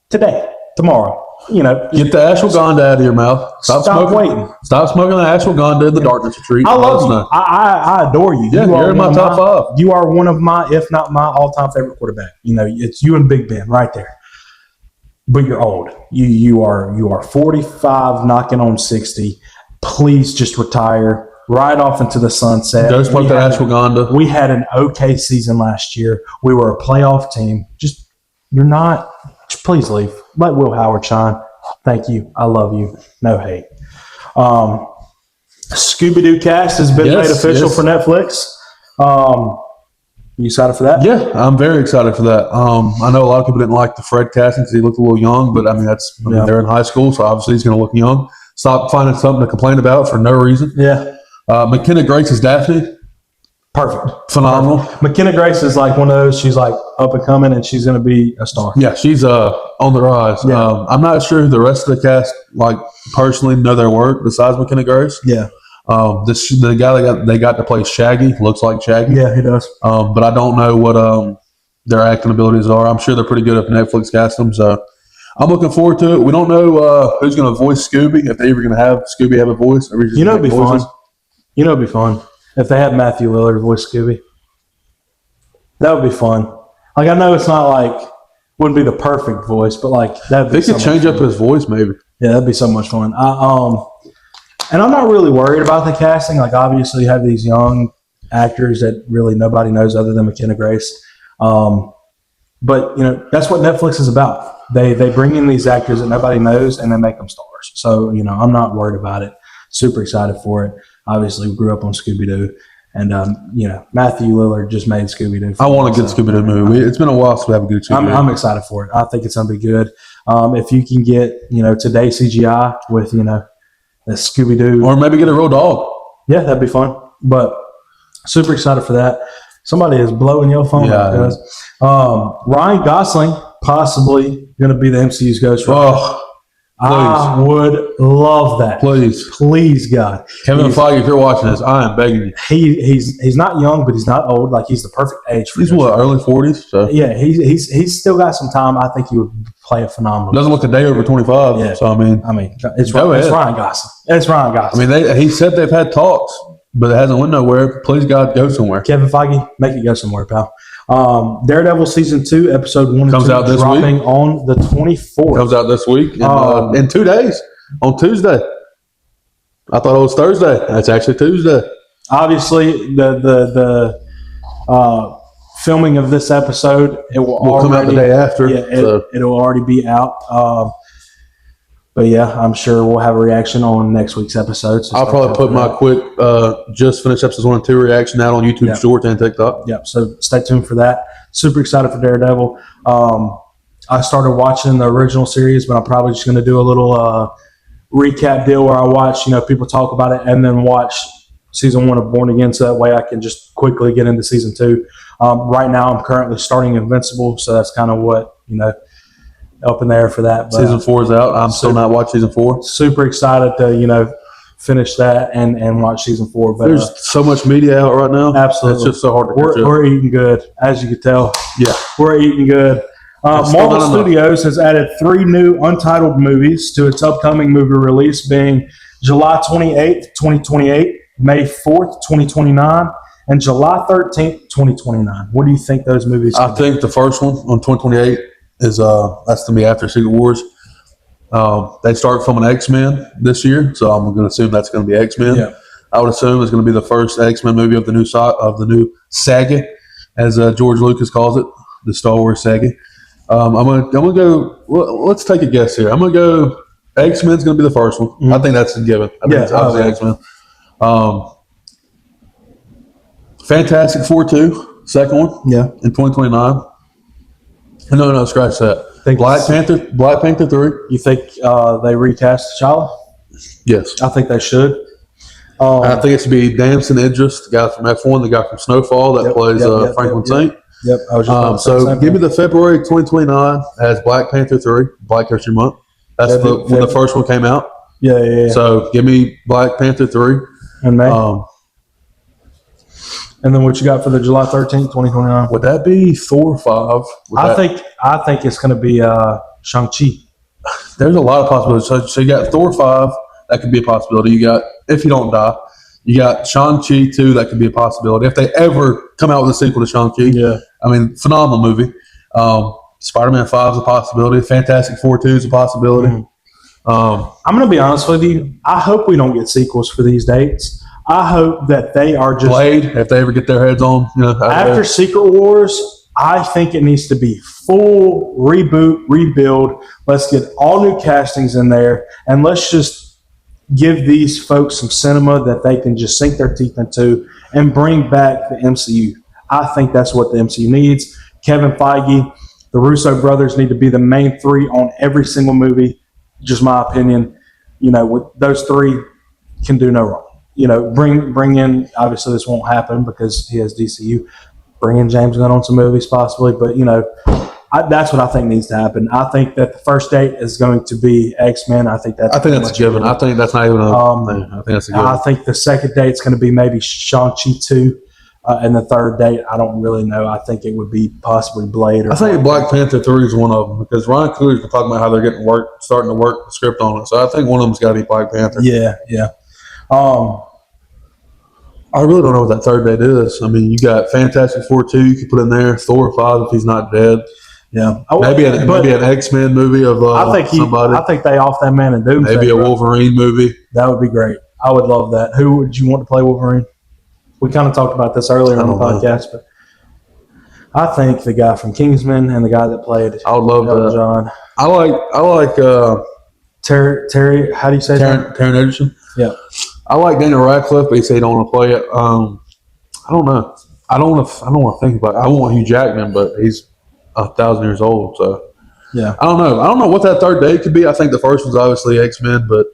S1: today, tomorrow.
S2: Get the ashwagandha out of your mouth.
S1: Stop
S2: smoking.
S1: waiting.
S2: Stop smoking the ashwagandha in the darkness retreat.
S1: I
S2: Let
S1: love
S2: us
S1: you.
S2: know.
S1: I adore you.
S2: Yeah,
S1: you are
S2: you're in my
S1: one of
S2: top five.
S1: You are one of my, if not my, all-time favorite quarterback. It's you and Big Ben right there. But you're old. You are 45, knocking on 60. Please just retire. Ride off into the sunset.
S2: Go smoke that ashwagandha.
S1: We had an okay season last year. We were a playoff team. You're not. Please leave. Let Will Howard shine. Thank you. I love you. No hate. Scooby-Doo cast has been
S2: Yes,
S1: made official
S2: yes.
S1: for Netflix. You excited for that?
S2: Yeah, I'm very excited for that. I know a lot of people didn't like the Fred casting because he looked a little young, but
S1: Yeah.
S2: they're in high school, so obviously he's going to look young. Stop finding something to complain about for no reason.
S1: Yeah.
S2: McKenna Grace is Daphne.
S1: Perfect.
S2: Phenomenal.
S1: McKenna Grace is like one of those. She's like up and coming, and she's going to be a star.
S2: Yeah, she's on the rise.
S1: Yeah.
S2: I'm not sure who the rest of the cast, personally know their work besides McKenna Grace.
S1: Yeah.
S2: The guy they got to play Shaggy looks like Shaggy.
S1: Yeah, he does.
S2: But I don't know what their acting abilities are. I'm sure they're pretty good if Netflix cast them. So I'm looking forward to it. We don't know who's going to voice Scooby, if they're even going to have Scooby have a voice. Or just
S1: It'd be
S2: make voices.
S1: fun. It'd be fun if they had Matthew Lillard voice Scooby. That would be fun. I know it's not wouldn't be the perfect voice, but that'd be.
S2: They could change up his voice, maybe.
S1: Yeah, that'd be so much fun. And I'm not really worried about the casting. Obviously, you have these young actors that really nobody knows other than McKenna Grace. But that's what Netflix is about. They bring in these actors that nobody knows and they make them stars. So I'm not worried about it. Super excited for it. Obviously, we grew up on Scooby Doo, and Matthew Lillard just made Scooby Doo.
S2: I want a good Scooby Doo movie. It's been a while since we have a good Scooby Doo.
S1: I'm excited for it. I think it's going to be good. If you can get today CGI with the Scooby Doo,
S2: Or maybe get a real dog.
S1: yeah, that'd be fun. But super excited for that. Somebody is blowing your phone
S2: Yeah,
S1: up, guys. Ryan Gosling possibly going to be the MCU's Ghost Rider.
S2: Oh,
S1: I would love that.
S2: please.
S1: Please, God.
S2: Kevin
S1: He's-
S2: Feige, if you're watching this, I am begging you.
S1: He's not young, but he's not old. He's the perfect age for
S2: He's
S1: Ghost
S2: what,
S1: Rider.
S2: early 40s? So
S1: Yeah, he's still got some time. I think he would play a phenomenal.
S2: doesn't look a day over 25.
S1: Yeah.
S2: So, I mean,
S1: It's
S2: Go ahead.
S1: Ryan Gosling. It's Ryan Gosling.
S2: he said they've had talks, but it hasn't went nowhere. Please, God, go somewhere.
S1: Kevin Feige, make it go somewhere, pal. Daredevil season 2, episode 1 and
S2: Comes
S1: 2
S2: out this
S1: dropping
S2: week.
S1: on the 24th.
S2: Comes out this week
S1: Um,
S2: in 2 days on Tuesday. I thought it was Thursday. That's actually Tuesday.
S1: Obviously, the filming of this episode it will
S2: We'll come out the day after.
S1: Yeah,
S2: so.
S1: it'll already be out. But yeah, I'm sure we'll have a reaction on next week's episode. So
S2: I'll
S1: stay
S2: probably
S1: tuned
S2: put
S1: for
S2: my
S1: that.
S2: quick just finished episodes 1 and 2 reaction out on YouTube
S1: Yeah.
S2: Shorts and TikTok.
S1: Yep. So stay tuned for that. Super excited for Daredevil. I started watching the original series, but I'm probably just going to do a little recap deal where I watch, people talk about it and then watch season 1 of Born Again, so that way I can just quickly get into season 2. Right now, I'm currently starting Invincible, so that's kind of what up in there for that. But
S2: Season 4 is out. I'm still not watching season 4.
S1: super excited to finish that and watch season 4. But
S2: There's so much media out right now.
S1: absolutely,
S2: It's just so hard to catch up.
S1: we're eating good, as you can tell.
S2: Yeah.
S1: We're eating good.
S2: It's still
S1: Marvel
S2: not enough.
S1: Studios has added 3 new untitled movies to its upcoming movie release, being July 28th, 2028, May 4th, 2029, and July 13th, 2029. What do you think those movies
S2: I
S1: could be?
S2: think the first one on 2028 is that's gonna be after Secret Wars. They start filming X-Men this year, so I'm going to assume that's going to be X-Men.
S1: Yeah.
S2: I would assume it's going to be the first X-Men movie of the new saga, as George Lucas calls it, the Star Wars saga. I'm gonna go. Well, let's take a guess here. I'm gonna go. X-Men's going to be the first one.
S1: Mhm.
S2: I think that's a given. I think it's obviously X-Men. Fantastic Four 2, second one
S1: Yeah.
S2: in 2029. No, scratch that.
S1: Think
S2: Black Panther 3.
S1: You think they recast T'Challa?
S2: Yes.
S1: I think they should.
S2: I think it should be Damson Idris, the guy from F1, the guy from Snowfall that plays Franklin Saint.
S1: Yep. I was just about to say the
S2: So
S1: same
S2: give me
S1: thing.
S2: the February 2029 as Black Panther 3, Black History Month. That's when the first one came out.
S1: Yeah.
S2: So give me Black Panther 3.
S1: And May. And then what you got for the July 13th, 2029?
S2: Would that be Thor 5?
S1: I think it's going to be Shang-Chi.
S2: There's a lot of possibilities. So you got Thor 5, that could be a possibility. You got If You Don't Die. You got Shang-Chi 2, that could be a possibility. If they ever come out with a sequel to Shang-Chi,
S1: Yeah.
S2: I mean, phenomenal movie. Spider-Man 5 is a possibility. Fantastic Four 2 is a possibility.
S1: I'm going to be honest with you. I hope we don't get sequels for these dates. I hope that they are just
S2: Blade, if they ever get their heads on.
S1: after Secret Wars. I think it needs to be full reboot, rebuild. Let's get all new castings in there, and let's just give these folks some cinema that they can just sink their teeth into and bring back the MCU. I think that's what the MCU needs. Kevin Feige, the Russo brothers need to be the main 3 on every single movie. Just my opinion. With those 3 can do no wrong. Bring in. Obviously, this won't happen because he has DCU. Bring in James Gunn on some movies, possibly. But that's what I think needs to happen. I think that the first date is going to be X-Men. I think that's
S2: a given. I think that's not even a thing. I think that's a given.
S1: I think the second date's going to be maybe Shang-Chi 2. And the third date, I don't really know. I think it would be possibly Blade.
S2: I think Black Panther 3 is one of them because Ryan Coogler's been talking about how they're starting to work the script on it. So I think one of them's got to be Black Panther.
S1: Yeah.
S2: I really don't know what that third date is. I mean, you got Fantastic Four 2 you could put in there, Thor 5 if he's not dead.
S1: Yeah.
S2: Maybe an X-Men movie of somebody.
S1: I think they off that man and Doomsday.
S2: Maybe a Wolverine movie.
S1: That would be great. I would love that. Who would you want to play Wolverine? We kind of talked about this earlier on the podcast, but I think the guy from Kingsman and the guy that played
S2: I would love that.
S1: John.
S2: I like
S1: Terry. How do you say that?
S2: Taron Egerton.
S1: Yeah.
S2: I like Daniel Radcliffe, but he said he don't want to play it. I don't know. I don't want to think about it. I want Hugh Jackman, but he's 1,000 years old, so
S1: yeah.
S2: I don't know. I don't know what that third date could be. I think the first one's obviously X-Men, but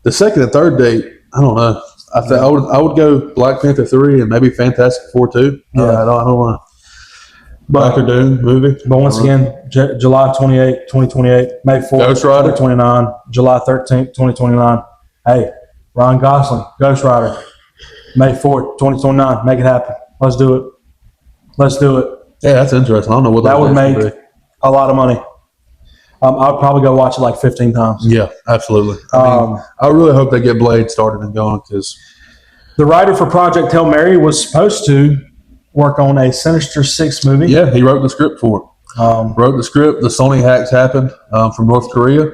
S2: the second and third date, I don't know. I would go Black Panther 3 and maybe Fantastic Four 2.
S1: Yeah.
S2: I don't know.
S1: But
S2: Doctor Doom movie.
S1: But once again, July 28, 2028, May 4th,
S2: Ghost Rider.
S1: 2029, July 13th, 2029. Hey, Ryan Gosling, Ghost Rider, May 4th, 2029. Make it happen. Let's do it.
S2: Yeah, that's interesting. I don't know what
S1: That would
S2: dates
S1: make a lot of money. I'd probably go watch it like 15 times.
S2: Yeah, absolutely. I really hope they get Blade started and going because
S1: the writer for Project Hail Mary was supposed to work on a Sinister Six movie.
S2: yeah, he wrote the script for it. Wrote the script. The Sony hacks happened from North Korea,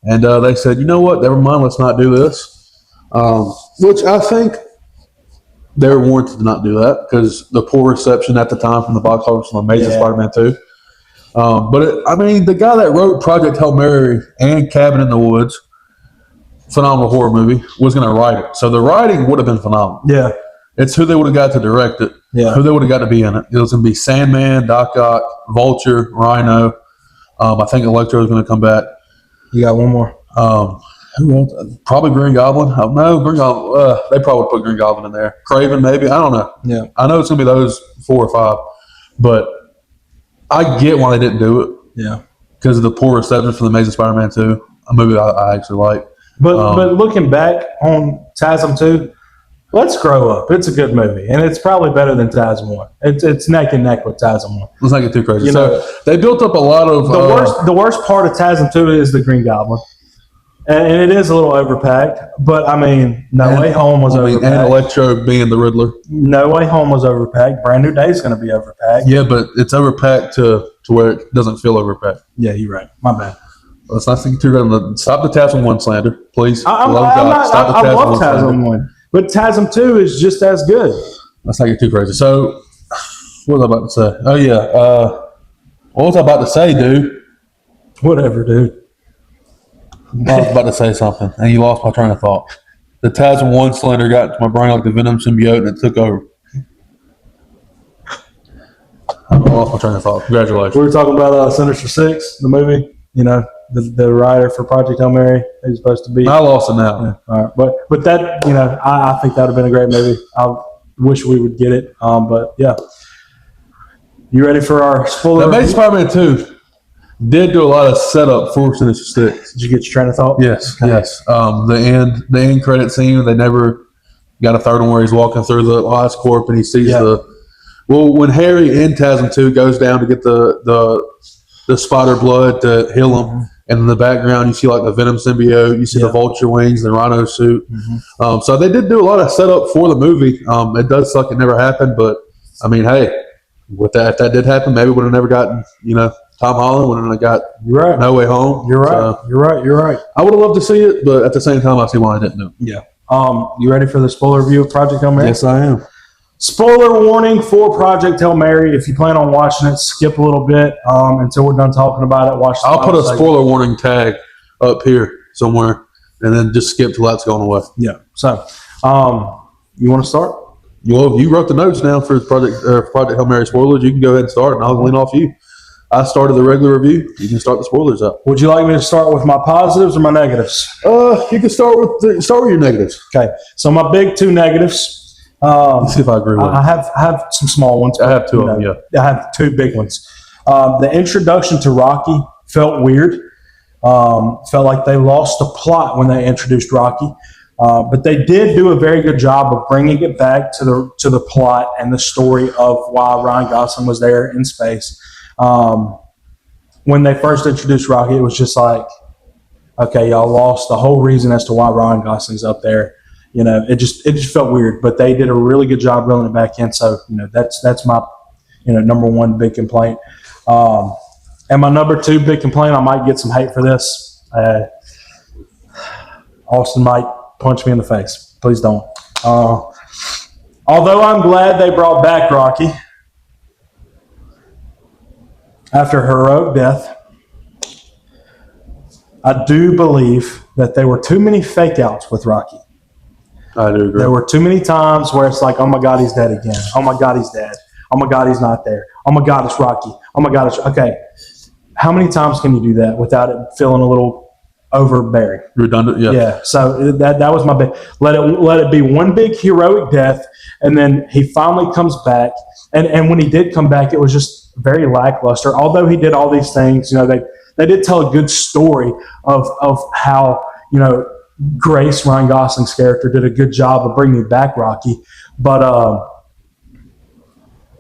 S2: and they said, you know what? Never mind. Let's not do this. Which I think they were warranted to not do that because the poor reception at the time from the box office from Amazing Spider-Man 2. The guy that wrote Project Hail Mary and Cabin in the Woods, phenomenal horror movie, was going to write it. So the writing would have been phenomenal.
S1: Yeah.
S2: It's who they would have got to direct it.
S1: Yeah.
S2: Who they would have got to be in it. It was going to be Sandman, Doc Ock, Vulture, Rhino. I think Electro is going to come back.
S1: You got one more.
S2: Who else? Probably Green Goblin. No, Green Goblin. They probably would put Green Goblin in there. Craven, maybe. I don't know.
S1: Yeah.
S2: I know it's going to be those 4 or 5. But I get why they didn't do it.
S1: Yeah.
S2: Because of the poor reception for the Amazing Spider-Man 2, a movie I actually like.
S1: But looking back on TASM 2, Let's grow up. It's a good movie, and it's probably better than TASM 1. It's neck and neck with TASM 1.
S2: Let's not get too crazy.
S1: You know,
S2: So they built up a lot of
S1: The worst part of TASM 2 is the Green Goblin. And it is a little overpacked, but I mean, No Way Home was overpacked.
S2: and Electro being the Riddler.
S1: No Way Home was overpacked. Brand New Day is going to be overpacked.
S2: Yeah, but it's overpacked to where it doesn't feel overpacked.
S1: Yeah, you're right. My bad.
S2: Let's not think too good. Stop the TASM 1 slander, please.
S1: I love TASM 1, but TASM 2 is just as good.
S2: Let's not get too crazy. So, what was I about to say? Oh, yeah. What was I about to say, dude?
S1: Whatever, dude.
S2: I was about to say something, and you lost my train of thought. The TASM 1 slander got into my brain like the Venom symbiote, and it took over. I lost my train of thought. Congratulations.
S1: We were talking about Sinister Six, the movie. You know, the writer for Project Hail Mary, who's supposed to be.
S2: I lost it now.
S1: Yeah, all right. But that, you know, I think that would have been a great movie. I wish we would get it. But yeah. You ready for our spoiler?
S2: Now, Amazing Spider-Man 2 did do a lot of setup for Sinister Six.
S1: Did you get your train of thought?
S2: Yes, yes. The end credit scene, they never got a third one where he's walking through the Oscorp and he sees when Harry in TASM 2 goes down to get the spider blood to heal him, and in the background you see like the Venom symbiote, you see the Vulture wings, the Rhino suit. Mm-hmm. So they did do a lot of setup for the movie. It does suck it never happened, but I mean, hey, with that, if that did happen, maybe we would have never gotten, Tom Holland, wouldn't have got No Way Home.
S1: You're right. So, you're right.
S2: I would have loved to see it, but at the same time, I see why I didn't do it.
S1: Yeah. You ready for the spoiler review of Project Hail Mary?
S2: Yes, I am.
S1: Spoiler warning for Project Hail Mary. If you plan on watching it, skip a little bit until we're done talking about it.
S2: I'll put a spoiler warning tag up here somewhere, and then just skip till that's gone away.
S1: Yeah. So, you want to start?
S2: You wrote the notes down for Project Hail Mary spoilers. You can go ahead and start, and I'll lean off you. I started the regular review. You can start the spoilers up.
S1: Would you like me to start with my positives or my negatives?
S2: You can start with your negatives.
S1: Okay. So my big two negatives.
S2: Let's see if I agree with
S1: I have some small ones.
S2: I have two of them. Yeah.
S1: I have two big ones. The introduction to Rocky felt weird. Felt like they lost the plot when they introduced Rocky. But they did do a very good job of bringing it back to the plot and the story of why Ryan Gosling was there in space. When they first introduced Rocky, it was just like, okay, y'all lost the whole reason as to why Ryan Gosling's up there. It just felt weird, but they did a really good job reeling it back in. So, that's my, number one big complaint. And my number two big complaint, I might get some hate for this. Austin might punch me in the face. Please don't. Although I'm glad they brought back Rocky after heroic death, I do believe that there were too many fake outs with Rocky.
S2: I do agree.
S1: There were too many times where it's like, oh my God, he's dead again. Oh my God, he's dead. Oh my God, he's not there. Oh my God, it's Rocky. Oh my God, it's okay. How many times can you do that without it feeling a little overbearing?
S2: Redundant, yeah.
S1: Yeah. So that was my big. Let it be one big heroic death, and then he finally comes back. And when he did come back, it was just very lackluster. Although he did all these things, they did tell a good story of how Grace, Ryan Gosling's character, did a good job of bringing back Rocky, but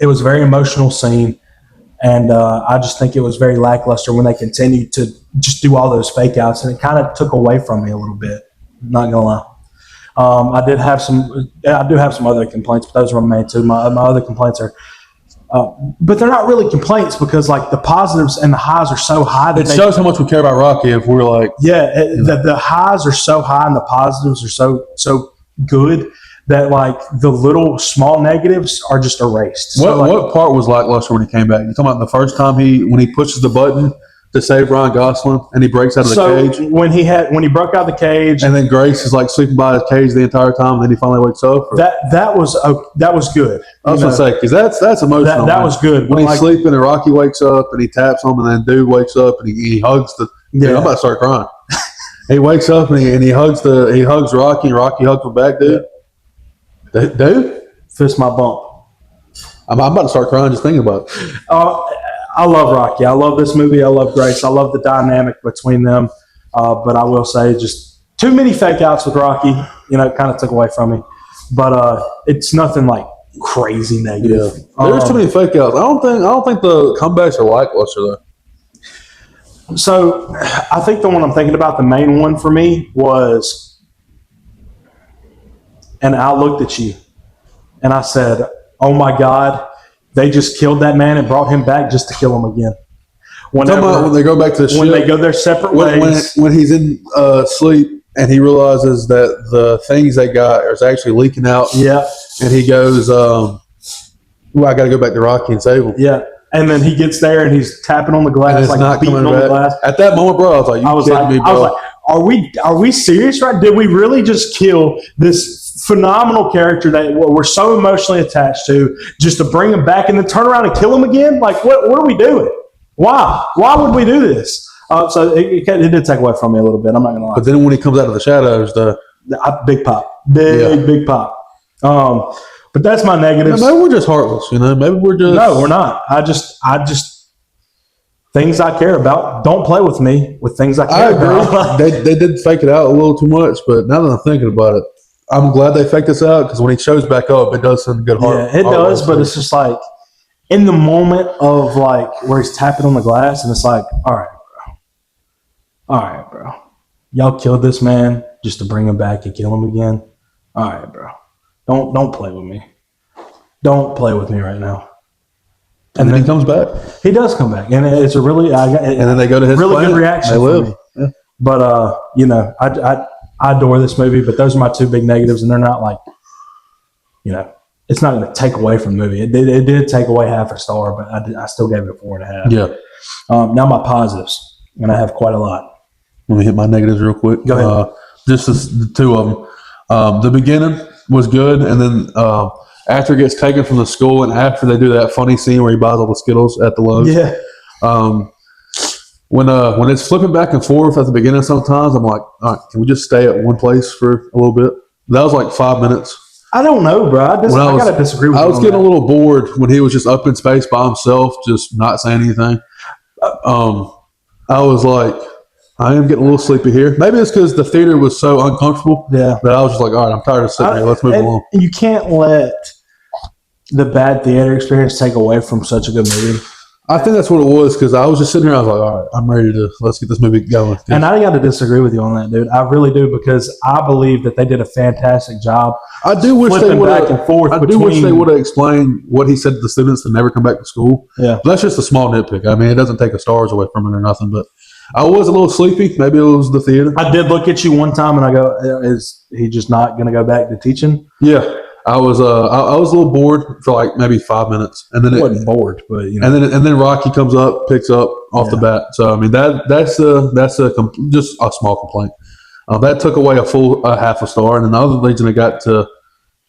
S1: it was a very emotional scene, and I just think it was very lackluster when they continued to just do all those fake outs, and it kind of took away from me a little bit. Not gonna lie. I do have some other complaints, but those are my main two. My other complaints are, but they're not really complaints because like the positives and the highs are so high that
S2: it shows how much we care about Rocky. If we're like,
S1: the highs are so high and the positives are so good that like the little small negatives are just erased.
S2: What part was lackluster when he came back? You talking about the first time when he pushes the button to save Ryan Gosling and he breaks out of the cage?
S1: When he broke out of the cage,
S2: and then Grace is like sleeping by his cage the entire time, and then he finally wakes up.
S1: That was good.
S2: I was gonna say because that's emotional.
S1: That was good
S2: when he's sleeping and Rocky wakes up and he taps him, and then dude wakes up and he hugs the. Yeah, I'm about to start crying. He wakes up and he hugs Rocky, and Rocky hugs him back, dude. Dude,
S1: fist my bump.
S2: I'm about to start crying just thinking about it.
S1: I love Rocky. I love this movie. I love Grace. I love the dynamic between them. But I will say just too many fake outs with Rocky, kind of took away from me. but it's nothing like crazy negative.
S2: There's too many fake outs. I don't think the comebacks are lackluster though.
S1: So I think the one I'm thinking about, the main one for me was, and I looked at you and I said, "Oh my God, they just killed that man and brought him back just to kill him again."
S2: When they go back to the
S1: when
S2: ship,
S1: they go their separate ways,
S2: when he's in sleep and he realizes that the things they got is actually leaking out.
S1: Yeah,
S2: and he goes, "Well, I got to go back to Rocky and save him."
S1: yeah. And then he gets there and he's tapping on the glass,
S2: And it's
S1: like
S2: not
S1: beating
S2: coming
S1: on
S2: back.
S1: the glass.
S2: At that moment, bro, I was like, "You kidding me, bro?"
S1: I was like, are we serious? Right? Did we really just kill this phenomenal character that we're so emotionally attached to, just to bring him back and then turn around and kill him again? Like, what are we doing? Why would we do this? So it did take away from me a little bit. I'm not gonna lie.
S2: But then when he comes out of the shadows,
S1: Big pop, big pop. But that's my negatives.
S2: maybe we're just heartless, Maybe we're just
S1: No, we're not. I just things I care about. Don't play with me with things I care about.
S2: they did fake it out a little too much, but now that I'm thinking about it, I'm glad they faked this out because when he shows back up, it does send good heart.
S1: Yeah, it does, but it's just like in the moment of like where he's tapping on the glass, and it's like, all right, bro, y'all killed this man just to bring him back and kill him again. All right, bro, don't play with me. Don't play with me right now.
S2: And then he comes back.
S1: He does come back, and it's a really
S2: and then they go to his
S1: really
S2: planet,
S1: good reaction.
S2: They live.
S1: Me. Yeah. But I adore this movie, but those are my two big negatives, and they're not like, it's not going to take away from the movie. It did take away half a star, but I still gave it a 4.5.
S2: Yeah.
S1: Now my positives, and I have quite a lot.
S2: Let me hit my negatives real quick.
S1: Go ahead.
S2: Just the two of them. The beginning was good, and then after it gets taken from the school, and after they do that funny scene where he buys all the Skittles at the Lowe's.
S1: Yeah.
S2: When it's flipping back and forth at the beginning, sometimes I'm like, all right, can we just stay at one place for a little bit? That was like 5 minutes.
S1: I don't know, bro. I got to disagree with you.
S2: I was getting a little bored when he was just up in space by himself, just not saying anything. I was like, I am getting a little sleepy here. Maybe it's because the theater was so uncomfortable.
S1: Yeah.
S2: That I was just like, all right, I'm tired of sitting here. Let's move along.
S1: You can't let the bad theater experience take away from such a good movie.
S2: I think that's what it was because I was just sitting here. I was like, all right, I'm ready to let's get this movie going.
S1: And I got to disagree with you on that, dude. I really do, because I believe that they did a fantastic job.
S2: I do wish they would
S1: back and forth.
S2: I do wish they would have explained what he said to the students to never come back to school.
S1: Yeah,
S2: but that's just a small nitpick. I mean, it doesn't take the stars away from it or nothing. But I was a little sleepy. Maybe it was the theater.
S1: I did look at you one time and I go, "Is he just not going to go back to teaching?"
S2: Yeah. I was a little bored for like maybe 5 minutes, and then
S1: I wasn't bored, but
S2: and then Rocky comes up, picks up off the bat. So I mean that's just a small complaint. That took away a half a star, and then the other reason I got to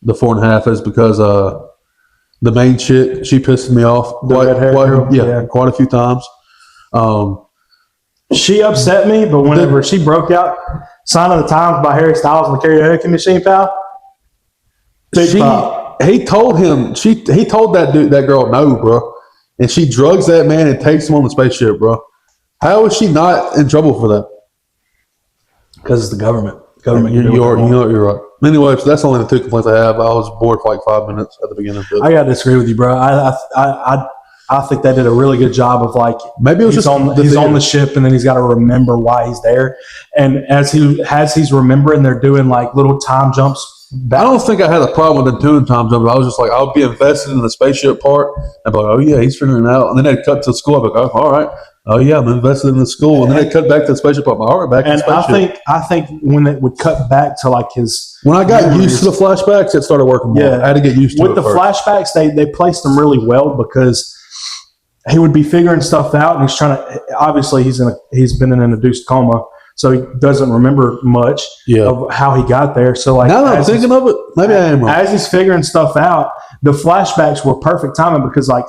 S2: the 4.5 is because the main chick, she pissed me off quite a few times.
S1: She upset me, but whenever she broke out "Sign of the Times" by Harry Styles on the karaoke machine, pal.
S2: He told that girl no, bro, and she drugs that man and takes him on the spaceship, bro. How is she not in trouble for that?
S1: Because it's the government.
S2: You're right. Anyway, so that's only the two complaints I have. I was bored for like 5 minutes at the beginning.
S1: I gotta disagree with you, bro. I think they did a really good job of like
S2: maybe it was
S1: he's on the ship and then he's got to remember why he's there, and as he's remembering, they're doing like little time jumps.
S2: I don't think I had a problem with them doing time jumps. I was just like, I'll be invested in the spaceship part. I'd be like, oh yeah, he's figuring it out. And then they'd cut to school. I'd be like, oh, all right. Oh yeah, I'm invested in the school. And then they'd cut back to the spaceship. I'm like, all right, back to the spaceship.
S1: I think when it would cut back to like his
S2: when I got used to the flashbacks, it started working more.
S1: Yeah,
S2: I had to get used to it.
S1: With the flashbacks, they placed them really well because he would be figuring stuff out, and he's trying to. Obviously, he's been in an induced coma, so he doesn't remember much of how he got there. So, like,
S2: now that I'm thinking of it, maybe I am wrong.
S1: As he's figuring stuff out, the flashbacks were perfect timing because, like,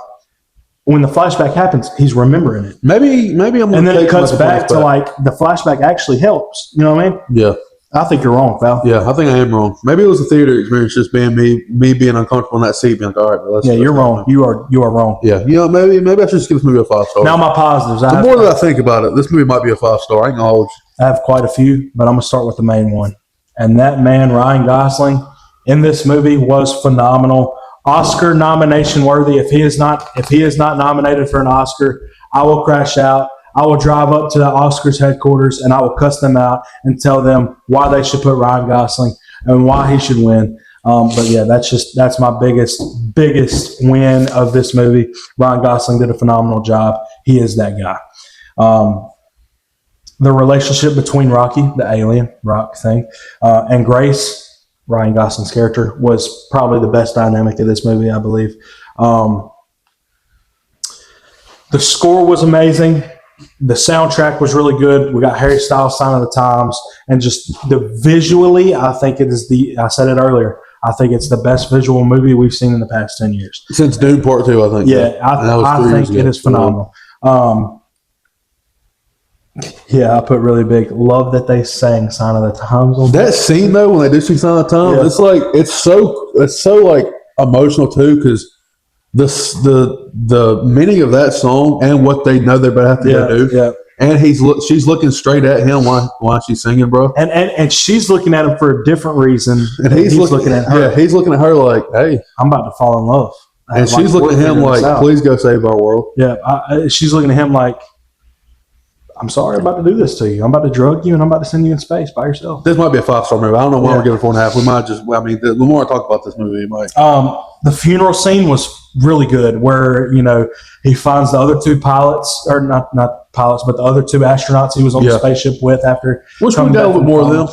S1: when the flashback happens, he's remembering it.
S2: Maybe I'm.
S1: And then it cuts back to like the flashback actually helps. You know what I mean?
S2: Yeah.
S1: I think you're wrong, Val.
S2: Yeah, I think I am wrong. Maybe it was a theater experience, just being me being uncomfortable in that seat, being like, all right,
S1: you're wrong. You are wrong.
S2: Yeah, maybe I should just give this movie a 5 star.
S1: Now my positives.
S2: The more that I think about it, this movie might be a 5 star. I ain't gonna hold you.
S1: I have quite a few, but I'm gonna start with the main one, and that man Ryan Gosling in this movie was phenomenal. Oscar nomination worthy. If he is not nominated for an Oscar, I will crash out. I will drive up to the Oscars headquarters and I will cuss them out and tell them why they should put Ryan Gosling and why he should win. But yeah, that's my biggest win of this movie. Ryan Gosling did a phenomenal job. He is that guy. The relationship between Rocky, the alien rock thing, and Grace, Ryan Gosling's character, was probably the best dynamic of this movie, I believe. The score was amazing. The soundtrack was really good. We got Harry Styles' Sign of the Times, and just visually, I think it is I said it earlier, I think it's the best visual movie we've seen in the past 10 years.
S2: Since Dune Part 2, I think.
S1: Yeah, I think it is phenomenal. Yeah, I put really big. Love that they sang "Sign of the Times."
S2: That scene though, when they do sing "Sign of the Times,"
S1: Yeah.
S2: it's so like emotional too, because the meaning of that song and what they know they're about to have to go do.
S1: Yeah.
S2: And she's looking straight at him while she's singing, bro.
S1: And she's looking at him for a different reason.
S2: And he's looking
S1: at her.
S2: Yeah, he's looking at her like, "Hey,"
S1: I'm about to fall in love.
S2: and she's looking at him like, "Please go save our world."
S1: Yeah, she's looking at him like, "I'm sorry, I'm about to do this to you. I'm about to drug you, and I'm about to send you in space by yourself."
S2: This might be a 5-star movie. I don't know why we're giving it 4.5. We might just. I mean, the more I talk about this movie, it might.
S1: The funeral scene was really good, where he finds the other two pilots, or not pilots, but the other two astronauts he was on the spaceship with after.
S2: Which we got a little bit more of them.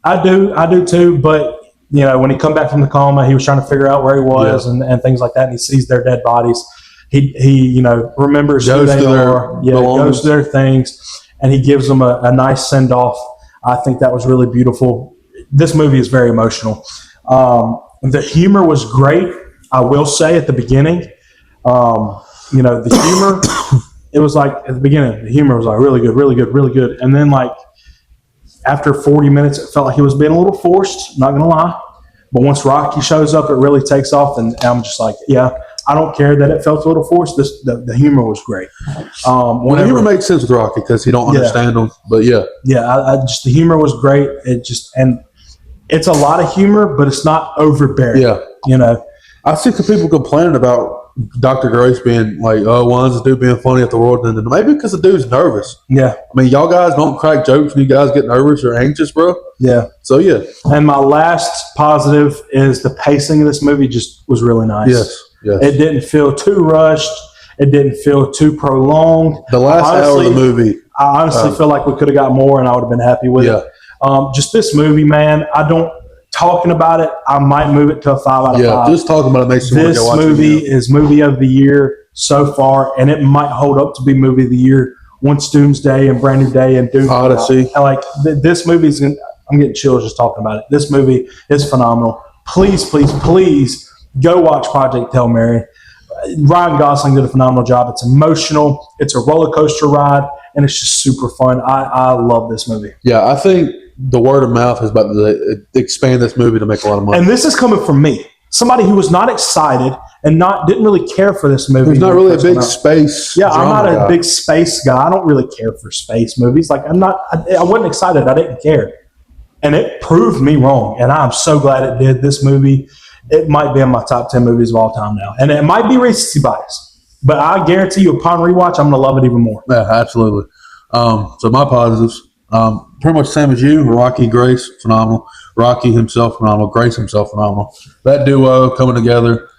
S1: I do too. But when he come back from the coma, he was trying to figure out where he was and things like that. And he sees their dead bodies. He remembers who they are. Yeah, goes to their things, and he gives them a nice send off. I think that was really beautiful. This movie is very emotional. The humor was great. I will say at the beginning, the humor, it was like at the beginning, the humor was like really good, really good, really good. And then like after 40 minutes, it felt like it was being a little forced, not going to lie. But once Rocky shows up, it really takes off. And I'm just like, yeah, I don't care that it felt a little forced. The humor was great.
S2: The humor makes sense with Rocky because he don't understand them. But yeah.
S1: Yeah, I just the humor was great. And it's a lot of humor, but it's not overbearing.
S2: Yeah. I see some people complaining about Dr. Grace being like, "Oh, why is this dude being funny at the world?" And maybe because the dude's nervous.
S1: Yeah.
S2: I mean, y'all guys don't crack jokes when you guys get nervous or anxious, bro.
S1: Yeah.
S2: So, yeah.
S1: And my last positive is the pacing of this movie just was really nice.
S2: Yes.
S1: It didn't feel too rushed. It didn't feel too prolonged.
S2: The last hour of the movie.
S1: I honestly feel like we could have got more and I would have been happy with it. Just this movie, man, talking about it, I might move it to a 5 out of 5.
S2: Yeah, just talking about it makes you want to go watch it.
S1: This movie is movie of the year so far, and it might hold up to be movie of the year once Doomsday and Brand New Day and Doom
S2: Odyssey.
S1: This movie's, I'm getting chills just talking about it. This movie is phenomenal. Please, please, please go watch Project Hail Mary. Ryan Gosling did a phenomenal job. It's emotional. It's a roller coaster ride, and it's just super fun. I love this movie.
S2: Yeah, I think the word of mouth is about to expand this movie to make a lot of money.
S1: And this is coming from me, somebody who was not excited and didn't really care for this movie.
S2: He's not really a big space.
S1: Yeah, I'm not a big space guy. I don't really care for space movies. Like I wasn't excited. I didn't care, and it proved me wrong. And I'm so glad it did. This movie, it might be in my top 10 movies of all time now, and it might be recency bias, but I guarantee you, upon rewatch, I'm gonna love it even more.
S2: Yeah, absolutely. So my positives. Pretty much the same as you. Rocky, Grace, phenomenal. Rocky himself, phenomenal. Grace himself, phenomenal. That duo coming together.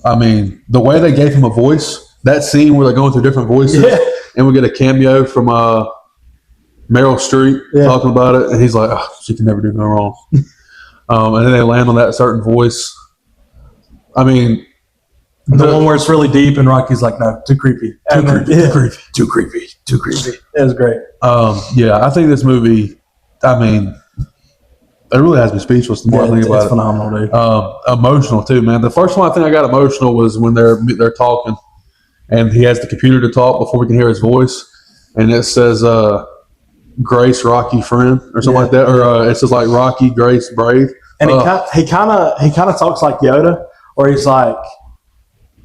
S2: I mean, the way they gave him a voice, that scene where they're going through different voices, and we get a cameo from Meryl Streep talking about it, and he's like, "Oh, she can never do no wrong." And then they land on that certain voice. I mean,
S1: the one where it's really deep, and Rocky's like, "No, too creepy, too creepy." It was great.
S2: I think this movie, I mean, it really has me speechless the more I think about it.
S1: It's phenomenal, dude.
S2: Emotional too, man. The first one I think I got emotional was when they're talking, and he has the computer to talk before we can hear his voice, and it says Grace, Rocky, friend, or something like that, or it says like Rocky, Grace, brave.
S1: And he kind of talks like Yoda, or he's like.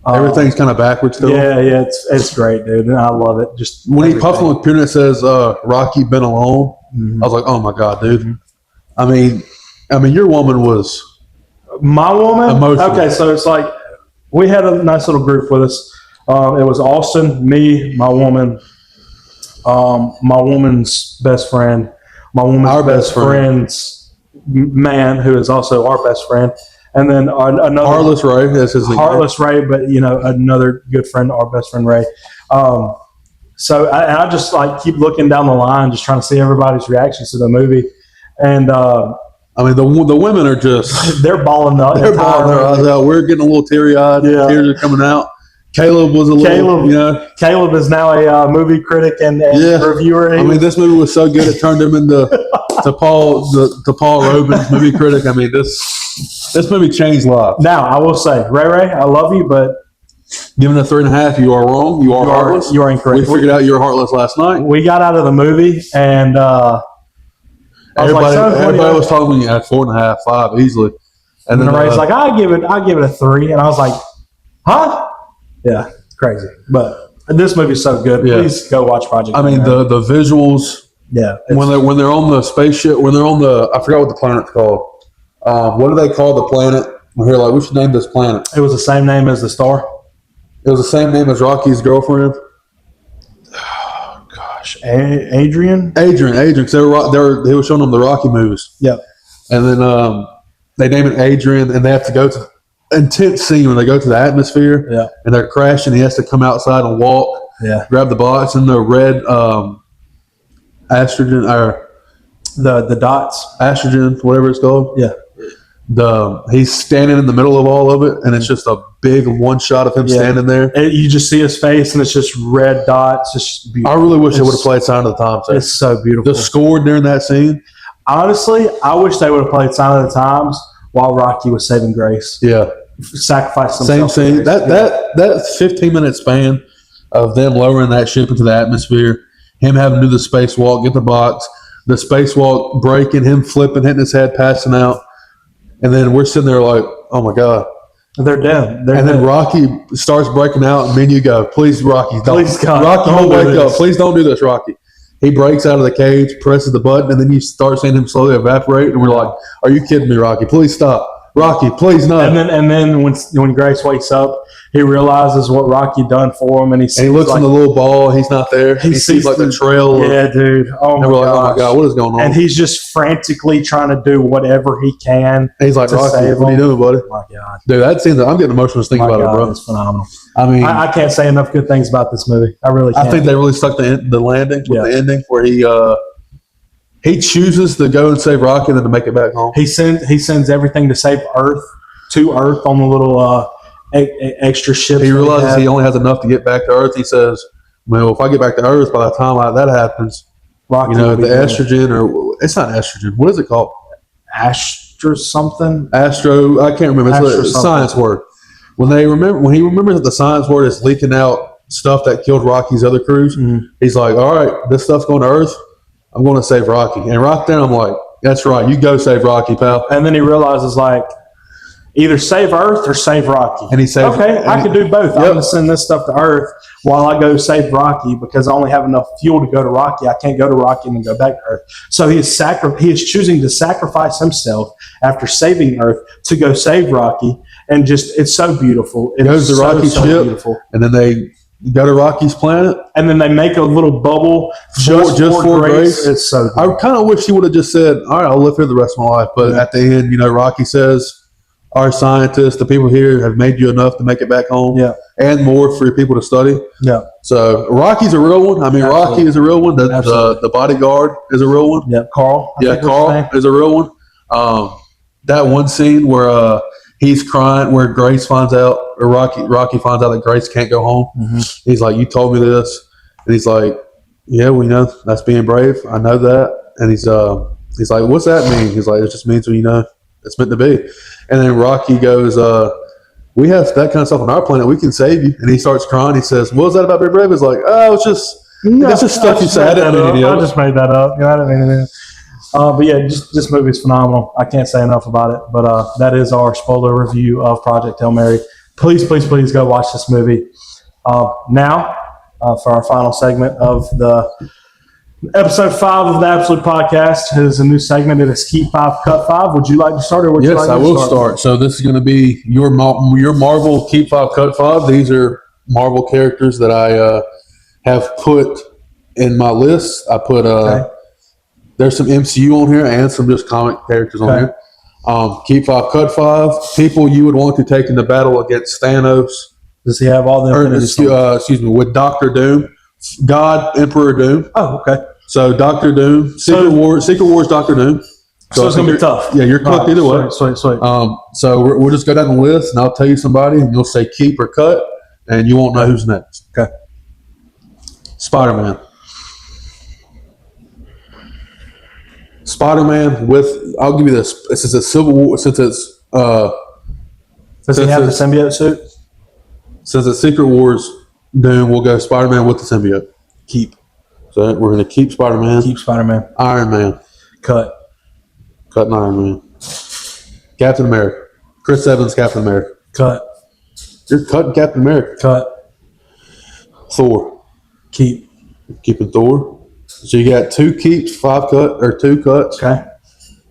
S2: Everything's kind of backwards still.
S1: Yeah, it's great, dude, and I love it. Just
S2: when he puffs on the computer, it says Rocky been alone. I was like, oh my god, dude. I mean, your woman was
S1: My woman.
S2: Emotional.
S1: Okay, so it's like we had a nice little group with us. It was Austin, me, my woman's best friend, my woman's
S2: Our
S1: best
S2: best friend.
S1: friend's man, who is also our best friend, and then another
S2: Heartless Ray. That's his name.
S1: Heartless Ray, but another good friend, our best friend Ray. So I just like keep looking down the line, just trying to see everybody's reactions to the movie, and
S2: I mean, the women are just
S1: they're balling up.
S2: they're bawling their eyes out. We're getting a little teary eyed.
S1: Yeah.
S2: Tears are coming out. Caleb was a little,
S1: Caleb is now a movie critic and
S2: Yeah.
S1: reviewer.
S2: I mean, this movie was so good it turned him into to Paul Robin's movie critic. I mean, this movie changed lives.
S1: Now I will say, Ray, I love you, but
S2: Given a 3.5, you are wrong. You are heartless.
S1: You are incorrect.
S2: We figured out you were heartless last night.
S1: We got out of the movie, and I was like,
S2: Everybody was talking when you had 4.5, 5 easily. And then
S1: Ray's like, I give it a 3, and I was like, huh? Yeah, crazy. But this movie's so good.
S2: Yeah.
S1: Please go watch Project.
S2: I mean,
S1: Hail Mary.
S2: the visuals
S1: yeah,
S2: when they're on the spaceship, when they're on the, I forgot what the planet's called. What do they call the planet? We're like, we should name this planet.
S1: it was the same name as the star.
S2: It was the same name as Rocky's girlfriend.
S1: Oh gosh, Adrian.
S2: Adrian. Because he was showing them the Rocky movies.
S1: Yep.
S2: And then they name it Adrian, and they have to go to intense scene when they go to the atmosphere.
S1: Yeah.
S2: And they're crashing. He has to come outside and walk.
S1: Yeah.
S2: Grab the box and the red estrogen or
S1: The dots.
S2: estrogen, whatever it's called.
S1: Yeah.
S2: He's standing in the middle of all of it, and it's just a big one shot of him
S1: Yeah.
S2: standing there.
S1: You just see his face, and it's just red dots. It's just
S2: I
S1: beautiful.
S2: really wish they would have played Sign of the Times.
S1: It's so beautiful.
S2: The score during that scene.
S1: Honestly, I wish they would have played Sign of the Times while Rocky was saving Grace.
S2: Yeah.
S1: Sacrificed
S2: Same
S1: himself.
S2: scene.
S1: for Grace.
S2: That 15-minute span of them lowering that ship into the atmosphere, him having to do the spacewalk, get the box, the spacewalk breaking, him flipping, hitting his head, passing out, and then we're sitting there like, oh my god.
S1: They're dead. They're
S2: And then
S1: dead.
S2: Rocky starts breaking out, and then you go, please, Rocky, don't.
S1: Please, God,
S2: Rocky,
S1: don't
S2: don't
S1: do
S2: wake up.
S1: this.
S2: Please don't do this, Rocky. He breaks out of the cage, presses the button, and then you start seeing him slowly evaporate, and we're like, are you kidding me, Rocky? Please stop. Rocky, please no.
S1: And then when Grace wakes up, he realizes what Rocky done for him, and he sees
S2: And he looks
S1: like,
S2: in the little ball. He's not there. He sees
S1: sees
S2: like the
S1: the-
S2: trail.
S1: yeah, dude. Oh
S2: And
S1: my
S2: we're like, oh my
S1: gosh.
S2: god, what is going on?
S1: And he's just frantically trying to do whatever he can.
S2: And he's like,
S1: to
S2: Rocky,
S1: save
S2: what are you
S1: him.
S2: doing, buddy?
S1: Oh my God.
S2: Dude, that scene, I'm getting emotional just thinking
S1: My
S2: about
S1: God,
S2: it, bro.
S1: it's phenomenal.
S2: I mean,
S1: I can't say enough good things about this movie. I really can't.
S2: I think they really stuck the landing with
S1: Yeah.
S2: the ending where he chooses to go and save Rocky and then to make it back home.
S1: he sends everything to save Earth on the little extra ship.
S2: He realizes he only has enough to get back to Earth. He says, well, if I get back to Earth, by the time that happens,
S1: Rocky
S2: the
S1: will be dead.
S2: estrogen, or it's not estrogen. What is it called?
S1: Astra something.
S2: Astro, I can't remember. It's
S1: Astro
S2: a
S1: something.
S2: science word. When he remembers that the science word is leaking out stuff that killed Rocky's other crews,
S1: Mhm.
S2: he's like, all right, this stuff's going to Earth. I'm going to save Rocky. And right there, I'm like, that's right. You go save Rocky, pal.
S1: And then he realizes like either save Earth or save Rocky.
S2: And he saves.
S1: Okay, I could do both. I'm
S2: Yep.
S1: going to send this stuff to Earth while I go save Rocky because I only have enough fuel to go to Rocky. I can't go to Rocky and then go back to Earth. So he is choosing to sacrifice himself after saving Earth to go save Rocky. And just, it's so beautiful. It
S2: Goes
S1: is
S2: to
S1: so,
S2: Rocky's
S1: so
S2: ship.
S1: beautiful.
S2: And then they go to Rocky's planet.
S1: And then they make a little bubble just for Grace. It's so good.
S2: I kind of wish he would have just said, all right, I'll live here the rest of my life. But
S1: Yeah.
S2: at the end, Rocky says, our scientists, the people here have made you enough to make it back home.
S1: Yeah.
S2: And more for your people to study.
S1: Yeah.
S2: So Rocky's a real one. I mean,
S1: Absolutely.
S2: Rocky is a real one.
S1: Absolutely.
S2: The bodyguard is a real one.
S1: Yeah. Carl. I
S2: Yeah,
S1: think was his name.
S2: Carl is a real one. That one scene where he's crying, where Grace finds out, or Rocky finds out that Grace can't go home.
S1: Mhm.
S2: He's like, "You told me this," and he's like, "Yeah, we know that's being brave. I know that." And he's like, "What's that mean?" He's like, "It just means it's meant to be." And then Rocky goes, "We have that kind of stuff on our planet. We can save you." And he starts crying. He says, "What was that about being brave?" It's like, "Oh, it's just." That's just stuff you say. I didn't mean any of
S1: I
S2: it.
S1: just made that up. I didn't mean anything. But yeah, just this movie is phenomenal. I can't say enough about it. But that is our spoiler review of Project Hail Mary. Please, please, please go watch this movie. Now, for our final segment of the Episode 5 of the Absolute Podcast is a new segment. It is Keep 5, Cut 5. Would you like to start, or would you
S2: Yes,
S1: like
S2: I
S1: to
S2: will start. So this is going to be your Marvel Keep 5, Cut 5. These are Marvel characters that I have put in my list. I put there's some MCU on here and some just comic characters on here. Keep 5, Cut 5. People you would want to take into battle against Thanos.
S1: Does he have all the Infinity Stones?
S2: Excuse me, with Doctor Doom, God, Emperor Doom.
S1: Oh, okay.
S2: So Doctor Doom, Secret Wars, Doctor Doom.
S1: So it's going to be tough.
S2: Yeah, you're cooked either way.
S1: Sweet.
S2: So we'll just go down the list, and I'll tell you somebody, and you'll say keep or cut, and you won't know who's next.
S1: Okay.
S2: Spider-Man. Spider-Man with, I'll give you this. Since it's Civil War, since it's
S1: Does he have the symbiote suit?
S2: since it's Secret Wars Doom, we'll go Spider-Man with the symbiote.
S1: Keep.
S2: So we're going to keep Spider-Man.
S1: Keep Spider-Man.
S2: Iron Man.
S1: Cut.
S2: Cutting Iron Man. Captain America. Chris Evans, Captain America.
S1: Cut.
S2: You're cutting Captain America.
S1: Cut.
S2: Thor.
S1: Keep.
S2: Keeping Thor. So you got 2 keeps, 5 cut, or 2 cuts.
S1: Okay.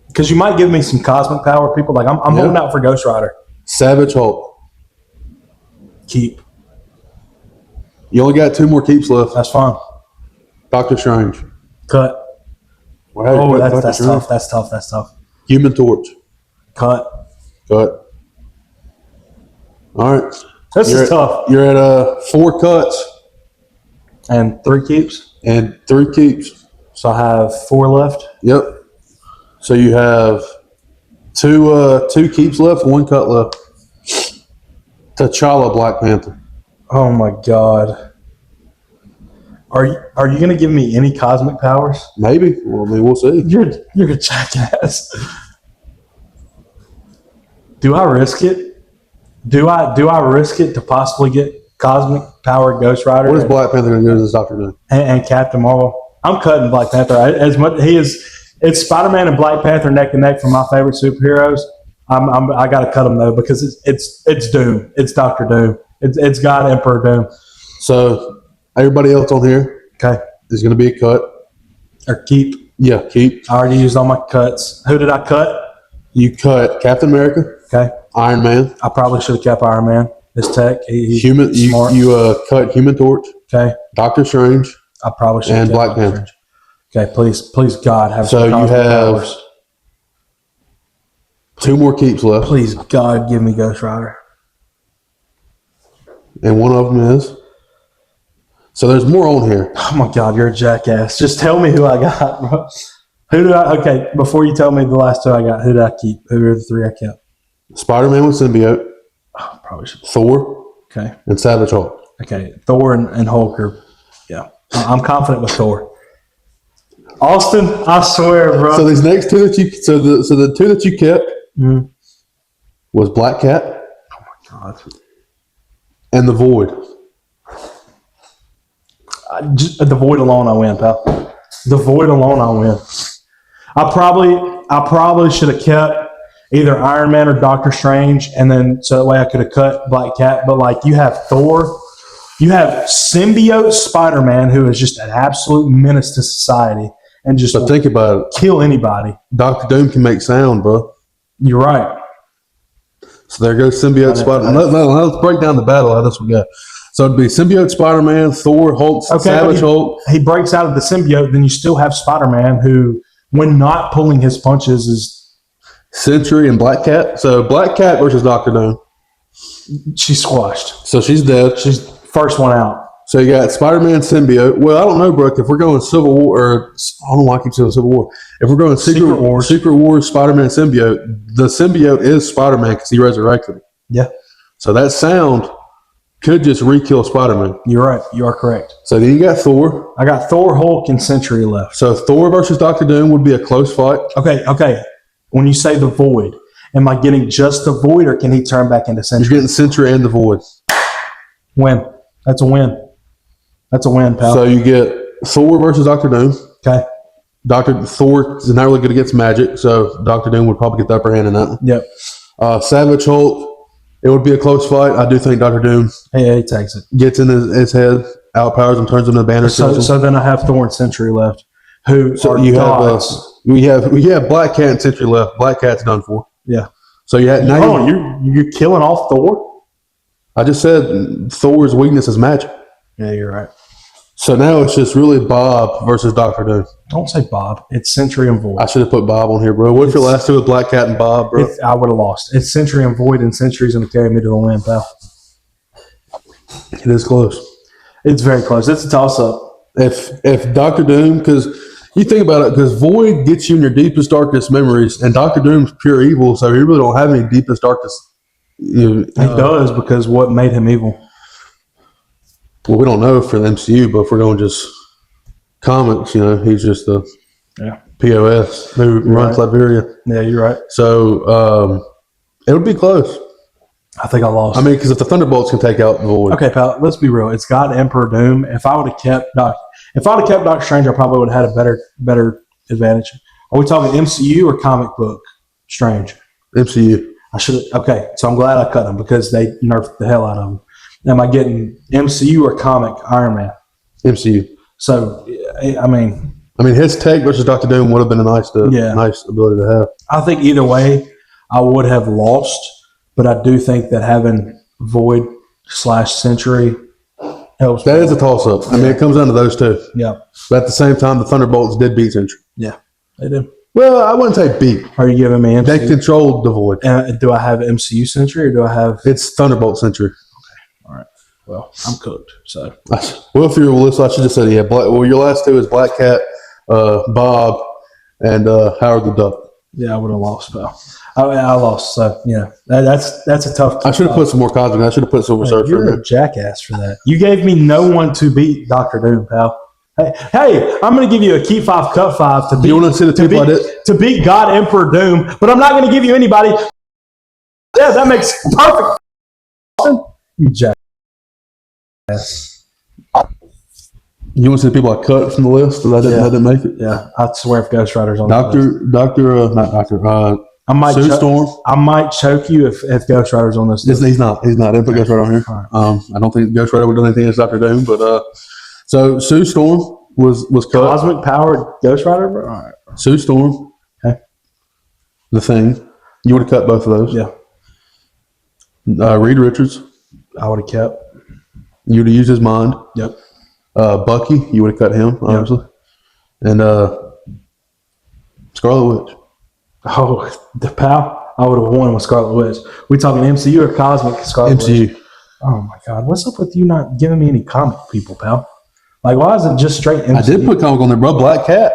S1: Because you might give me some cosmic power. People like I'm holding out for Ghost Rider.
S2: Savage Hulk.
S1: Keep.
S2: You only got 2 more keeps left.
S1: That's fine.
S2: Doctor Strange.
S1: Cut.
S2: Wow,
S1: That's tough. That's tough.
S2: Human Torch.
S1: Cut.
S2: Cut. All right.
S1: This is tough.
S2: You're at 4 cuts
S1: And 3 keeps.
S2: and 3 keeps.
S1: So I have 4 left.
S2: Yep. So you have 2 keeps left, 1 cut left. T'Challa, Black Panther.
S1: Oh my God. Are you going to give me any cosmic powers?
S2: Maybe. Well, I mean, we'll see.
S1: You're a jackass. Do I risk it? Do I risk it to possibly get cosmic powered Ghost Rider?
S2: What is Black Panther going to do to this Doctor Doom?
S1: and Captain Marvel? I'm cutting Black Panther. As much it's Spider-Man and Black Panther neck and neck for my favorite superheroes. I got to cut them though because it's Doom. It's Doctor Doom. It's God Emperor Doom.
S2: So everybody else on here
S1: Okay.
S2: is going to be a cut.
S1: Or keep.
S2: Yeah, keep.
S1: I already used all my cuts. Who did I cut?
S2: You cut Captain America,
S1: Okay.
S2: Iron Man,
S1: I probably should have kept Iron Man. His tech. He's
S2: Human.
S1: smart.
S2: You cut Human Torch,
S1: Okay.
S2: Doctor Strange,
S1: I probably should have
S2: and
S1: kept
S2: Black
S1: Doctor
S2: Panther.
S1: Strange. Okay. Please, God, have
S2: So
S1: some
S2: you
S1: cosmic
S2: have
S1: powers.
S2: 2 more keeps left,
S1: Please, God, give me Ghost Rider.
S2: and one of them is. So there's more on here.
S1: Oh my God, you're a jackass. Just tell me who I got, bro. Okay, before you tell me the last 2 I got, who did I keep? Who are the 3 I kept?
S2: Spider-Man with symbiote,
S1: Oh, probably should.
S2: Thor,
S1: Okay.
S2: and Savage Hulk.
S1: Okay. Thor and Hulk are, yeah. I'm confident with Thor. Austin, I swear, bro.
S2: So these next 2 that you, so the 2 that you kept was Black Cat
S1: God.
S2: and the Void.
S1: Just, the Void alone, I win, pal. The Void alone, I win. I probably should have kept either Iron Man or Doctor Strange, and then so that way I could have cut Black Cat. But like you have Thor, you have symbiote Spider-Man, who is just an absolute menace to society and just
S2: So think about it.
S1: kill anybody.
S2: Doctor Doom can make sound, bro.
S1: You're right.
S2: So there goes symbiote Spider-Man. Let's break down the battle. How this one go. So it'd be symbiote Spider-Man, Thor, Hulk, Savage Hulk.
S1: He breaks out of the symbiote, then you still have Spider-Man, who, when not pulling his punches, is
S2: Sentry and Black Cat. So Black Cat versus Doctor Doom.
S1: she's squashed.
S2: So she's dead.
S1: She's first one out.
S2: So you got Spider-Man symbiote. Well, I don't know, Brooke. If we're going Civil War, or I don't know why I keep saying Civil War. If we're going Secret Wars, Spider-Man symbiote, the symbiote is Spider-Man because he resurrected him.
S1: Yeah,
S2: So that sound could just re-kill Spider-Man.
S1: you're right. You are correct.
S2: So then you got Thor.
S1: I got Thor, Hulk, and Sentry left.
S2: So Thor versus Doctor Doom would be a close fight.
S1: Okay. When you say the Void, am I getting just the Void, or can he turn back into
S2: You're
S1: Sentry?
S2: getting Sentry and the Void.
S1: Win. That's a win. That's a win, pal.
S2: So you get Thor versus Doctor Doom.
S1: Okay.
S2: Thor is not really good against magic, so Doctor Doom would probably get the upper hand in that one.
S1: Yep.
S2: Savage Hulk, it would be a close fight. I do think Doctor Doom
S1: He takes it.
S2: gets in his head, outpowers him, turns him into a banner.
S1: So then I have Thor and Sentry left. who
S2: So
S1: are
S2: you have
S1: gods.
S2: we have Black Cat and Sentry left. Black Cat's done for.
S1: Yeah.
S2: So you had now.
S1: Hold on, you're killing off Thor?
S2: I just said Thor's weakness is magic.
S1: Yeah, you're right.
S2: So now it's just really Bob versus Doctor Doom.
S1: Don't say Bob. It's Sentry and Void.
S2: I should have put Bob on here, bro. What if your last two was Black Cat and Bob, bro?
S1: I would have lost. It's Sentry and Void, and Sentry's going to carry me to the win, pal.
S2: It is close.
S1: It's very close. It's a toss-up.
S2: If Doctor Doom, because you think about it, because Void gets you in your deepest, darkest memories, and Doctor Doom's pure evil, so you really don't have any deepest, darkest.
S1: He does, because what made him evil?
S2: Well, we don't know for the MCU, but if we're going just comics, he's just the POS who runs Liberia.
S1: Yeah, you're right.
S2: So it would be close.
S1: I think I lost.
S2: I mean, because if the Thunderbolts can take out the Void,
S1: okay, pal. Let's be real. It's got Emperor Doom. If I would have kept Doctor Strange, I probably would have had a better advantage. Are we talking MCU or comic book Strange?
S2: MCU.
S1: I should. Okay, so I'm glad I cut them because they nerfed the hell out of them. Am I getting MCU or comic Iron Man?
S2: MCU.
S1: So, I mean,
S2: his take versus Doctor Doom would have been a nice ability to have.
S1: I think either way, I would have lost, but I do think that having Void / Sentry helps.
S2: That is a toss-up. I mean, it comes down to those two.
S1: Yeah.
S2: But at the same time, the Thunderbolts did beat Sentry.
S1: Yeah, they do.
S2: Well, I wouldn't say beat.
S1: Are you giving me MCU?
S2: They controlled the Void.
S1: Do I have MCU Sentry or do I have?
S2: It's Thunderbolt Sentry.
S1: All right. Well, I'm cooked. So.
S2: Well, if you're I should have said your last two is Black Cat, Bob, and Howard the Duck.
S1: Yeah, I would have lost, pal. I lost. So that's a tough.
S2: I should have put some more Cosmic. I should have put Silver Surfer.
S1: You're a jackass for that. You gave me no one to beat Doctor Doom, pal. Hey, I'm going to give you a Key 5 Cut 5 to beat.
S2: You want to see the people I did?
S1: To beat God Emperor Doom, but I'm not going to give you anybody. Yeah, that makes perfect. You jackass.
S2: You want to see the people I cut from the list that I didn't make it?
S1: Yeah, I swear if Ghost Rider's on
S2: not Doctor.
S1: I might
S2: Sue Storm.
S1: I might choke you if Ghost Rider's on this list.
S2: He's not. I didn't put Ghost Rider on here.
S1: Right.
S2: I don't think Ghost Rider would have done anything against Doctor Doom, but so Sue Storm was cut.
S1: Cosmic powered Ghost Rider, bro. All right.
S2: Sue Storm.
S1: Okay.
S2: The Thing. You would have cut both of those.
S1: Yeah.
S2: Reed Richards.
S1: I would have kept.
S2: You would have used his mind.
S1: Yep.
S2: Bucky. You would have cut him, obviously. Yep. And Scarlet Witch.
S1: Oh, the pal. I would have won with Scarlet Witch. We talking MCU or Cosmic Scarlet
S2: MCU.
S1: Witch? Oh my God. What's up with you not giving me any comic people, pal? Like, why is it just straight MCU?
S2: I did put comic on there, bro. Black Cat.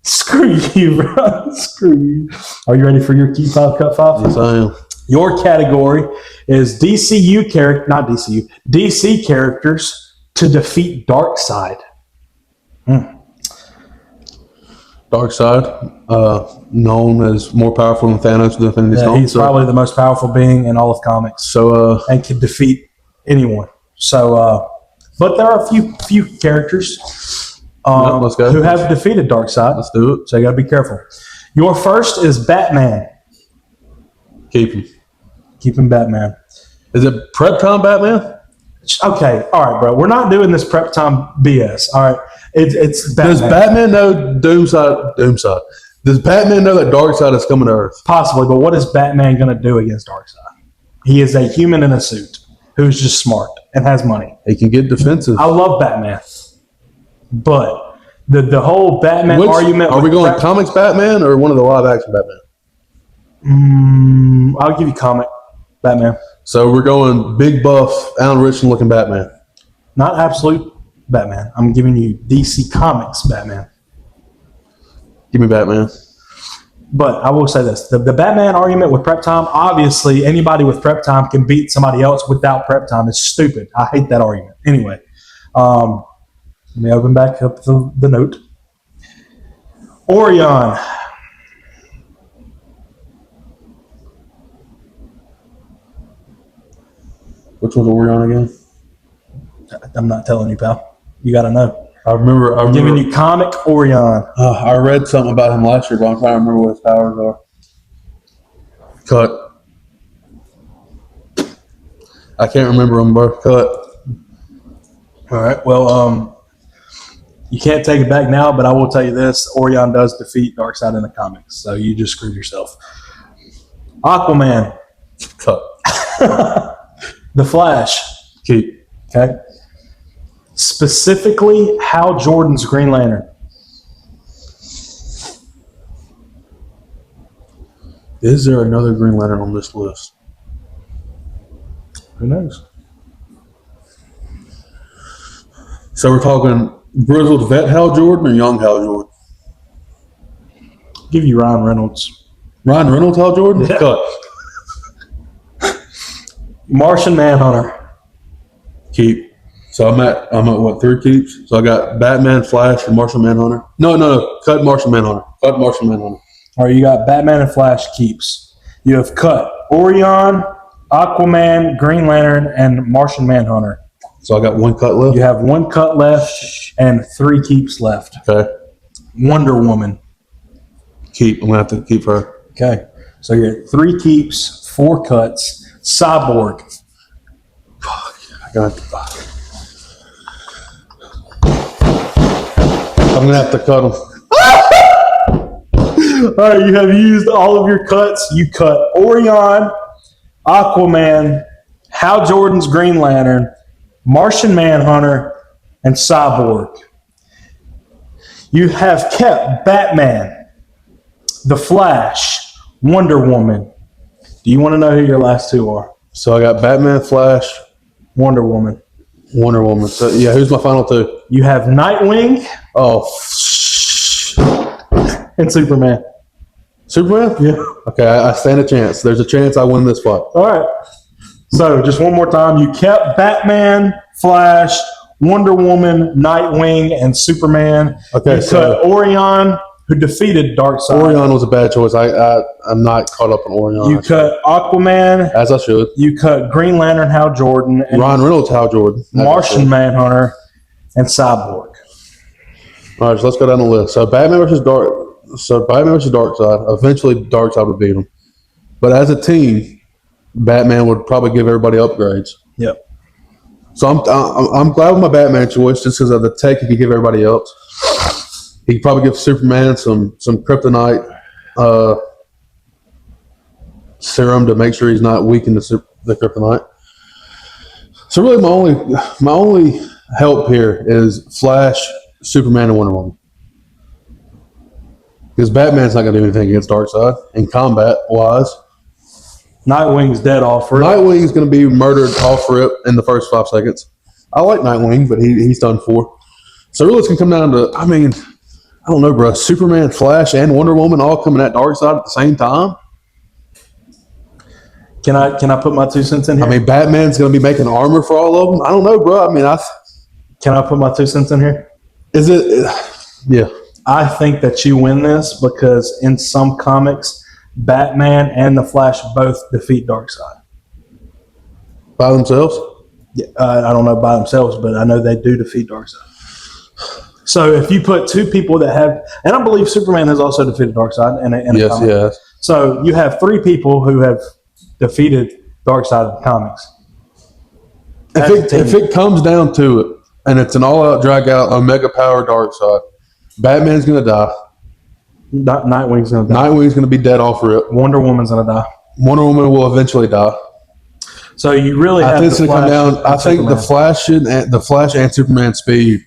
S1: Screw you, bro. Screw you. Are you ready for your Key 5 Cut 5?
S2: Yes, I am.
S1: Your category is DC characters to defeat Darkseid.
S2: Darkseid, known as more powerful than Thanos with Infinity
S1: Yeah,
S2: Stone.
S1: he's probably the most powerful being in all of comics.
S2: So,
S1: and can defeat anyone. So, but there are a few characters
S2: let's go.
S1: who have defeated Darkseid.
S2: let's do it.
S1: So you got to be careful. Your first is Batman.
S2: Keep him.
S1: Keep him Batman.
S2: Is it prep time Batman?
S1: Okay, all right, bro. We're not doing this prep time BS. All right, it's Batman.
S2: Does Batman know Doomside? Does Batman know that Darkseid is coming to Earth?
S1: Possibly, but what is Batman going to do against Darkseid? He is a human in a suit who's just smart and has money.
S2: He can get defensive.
S1: I love Batman, but the whole Batman argument.
S2: Are we going comics Batman or one of the live action Batman?
S1: I'll give you comic Batman.
S2: So we're going big buff, Alan Richardson looking Batman.
S1: Not absolute Batman. I'm giving you DC Comics Batman.
S2: Give me Batman.
S1: But I will say this. The Batman argument with prep time, obviously anybody with prep time can beat somebody else without prep time. It's stupid. I hate that argument. Anyway, let me open back up the note. Orion.
S2: Which one's Orion again?
S1: I'm not telling you, pal. You got to know.
S2: I'm
S1: Giving you comic Orion.
S2: I read something about him last year, but I'm trying to remember what his powers are. Cut. I can't remember them, bro. Cut.
S1: All right. Well, You can't take it back now, but I will tell you this: Orion does defeat Darkseid in the comics, so you just screwed yourself. Aquaman,
S2: Cut.
S1: The Flash,
S2: Keep.
S1: okay. Specifically, Hal Jordan's Green Lantern.
S2: Is there another Green Lantern on this list?
S1: Who knows?
S2: So we're talking grizzled vet Hal Jordan or young Hal Jordan?
S1: Give you Ryan Reynolds.
S2: Ryan Reynolds Hal Jordan?
S1: Yeah.
S2: Cut.
S1: Martian Manhunter.
S2: Keep. So I'm at what, 3 keeps? So I got Batman, Flash, and Martian Manhunter. No. Cut Martian Manhunter. Cut Martian Manhunter.
S1: All right, you got Batman and Flash keeps. You have cut Orion, Aquaman, Green Lantern, and Martian Manhunter.
S2: So I got 1 cut left.
S1: You have 1 cut left and 3 keeps left.
S2: Okay.
S1: Wonder Woman.
S2: Keep. I'm gonna have to keep her.
S1: Okay. So you're at 3 keeps, 4 cuts. Cyborg.
S2: I got. I'm gonna have to cut them.
S1: All right, you have used all of your cuts. You cut Orion, Aquaman, Hal Jordan's Green Lantern, Martian Manhunter, and Cyborg. You have kept Batman, The Flash, Wonder Woman. Do you want to know who your last 2 are?
S2: So I got Batman, Flash,
S1: Wonder Woman.
S2: Wonder Woman. So yeah, who's my final 2?
S1: You have Nightwing
S2: Oh,
S1: and Superman.
S2: Superman?
S1: Yeah.
S2: Okay, I stand a chance. There's a chance I win this fight.
S1: All right. So just one more time. You kept Batman, Flash, Wonder Woman, Nightwing, and Superman.
S2: Okay,
S1: You
S2: so
S1: cut Orion, who defeated Darkseid.
S2: Orion was a bad choice. I'm not caught up on Orion.
S1: You cut Aquaman.
S2: As I should.
S1: You cut Green Lantern, Hal Jordan, and
S2: Ryan Reynolds, Hal Jordan. As I
S1: Martian
S2: should.
S1: Manhunter, and Cyborg.
S2: All right, so let's go down the list. So Batman versus Darkseid. Eventually, Darkseid would beat him. But as a team, Batman would probably give everybody upgrades.
S1: Yep.
S2: So I'm glad with my Batman choice just because of the tech he could give everybody else. He could probably give Superman some kryptonite serum to make sure he's not weak in the kryptonite. So really, my only help here is Flash, Superman, and Wonder Woman. Because Batman's not going to do anything against Darkseid in combat-wise.
S1: Nightwing's dead off.
S2: Nightwing's going to be murdered off rip in the first 5 seconds. I like Nightwing, but he's done for. So really, it's going to come down to, I don't know, bro. Superman, Flash, and Wonder Woman all coming at Darkseid at the same time.
S1: Can I put my 2 cents in here?
S2: Batman's going to be making armor for all of them. I don't know, bro.
S1: Can I put my 2 cents in here?
S2: Is it? Yeah.
S1: I think that you win this because in some comics, Batman and the Flash both defeat Darkseid.
S2: By themselves?
S1: Yeah, I don't know by themselves, but I know they do defeat Darkseid. So if you put 2 people that have, and I believe Superman has also defeated Darkseid in a
S2: Yes,
S1: comic.
S2: yes.
S1: So you have 3 people who have defeated Darkseid in the comics.
S2: If it comes down to it, and it's an all-out drag-out Omega Power Darkseid, Batman's going to die.
S1: Nightwing's going to die.
S2: Nightwing's going to be dead off rip.
S1: Wonder Woman's going to die.
S2: Wonder Woman will eventually die.
S1: So you really have
S2: I think it's
S1: the
S2: going to come
S1: Flash
S2: down. I
S1: and
S2: think
S1: Superman.
S2: the Flash and Superman speed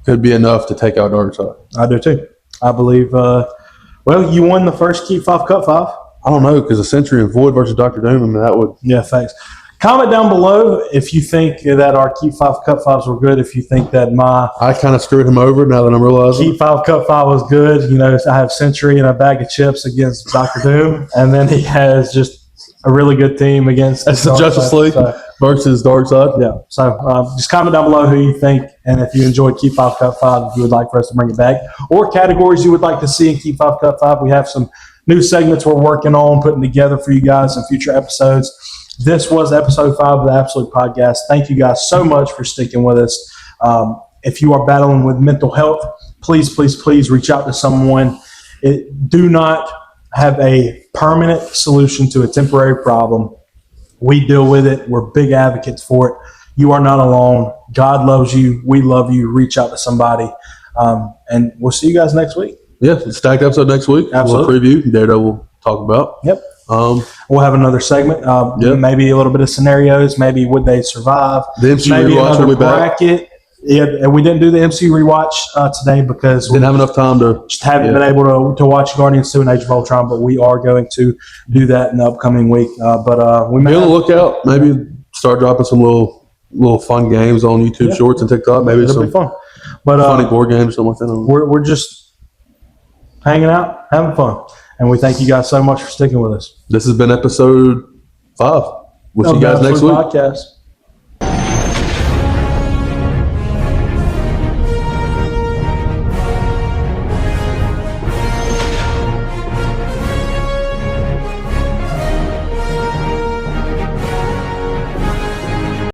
S2: could be enough to take out Darkseid.
S1: I do too. I believe. Well, you won the first Keep 5 Cut 5.
S2: I don't know because a Sentry and Void versus Doctor Doom. That would.
S1: Yeah, thanks. Comment down below if you think that our Keep 5 Cut 5s were good. If you think that my
S2: I kind of screwed him over now that I'm realizing.
S1: Keep 5 Cut 5 was good. You know, I have Century and a bag of chips against Doctor Doom, and then he has just a really good team against
S2: That's the Justice League versus Darkseid.
S1: Yeah. So just comment down below who you think, and if you enjoyed Keep 5 Cut 5, if you would like for us to bring it back, or categories you would like to see in Keep 5 Cut 5. We have some new segments we're working on putting together for you guys in future episodes. This was episode 5 of the Absolute Podcast. Thank you guys so much for sticking with us. If you are battling with mental health, please reach out to someone. Do not have a permanent solution to a temporary problem. We deal with it. We're big advocates for it. You are not alone. God loves you. We love you. Reach out to somebody. And we'll see you guys next week.
S2: Yeah, stacked episode next week.
S1: Absolutely.
S2: We'll preview. Daredevil we'll talk about.
S1: Yep.
S2: Um,
S1: We'll have another segment.
S2: Yep.
S1: Maybe a little bit of scenarios. Maybe would they survive?
S2: the MCU
S1: Maybe
S2: rewatch
S1: another
S2: will be back.
S1: bracket. Yeah, and we didn't do the MCU rewatch today because we
S2: Didn't have enough time to.
S1: just haven't been able to watch Guardians 2 and Age of Ultron, but we are going to do that in the upcoming week. But we may
S2: Be on the
S1: have,
S2: lookout. Maybe start dropping some little fun games on YouTube
S1: Yeah.
S2: Shorts and TikTok. Maybe
S1: it'll
S2: some
S1: be fun. But
S2: funny board games or something like that.
S1: we're just hanging out, having fun. And we thank you guys so much for sticking with us.
S2: This has been episode 5. We'll see you guys next week.
S1: Podcast.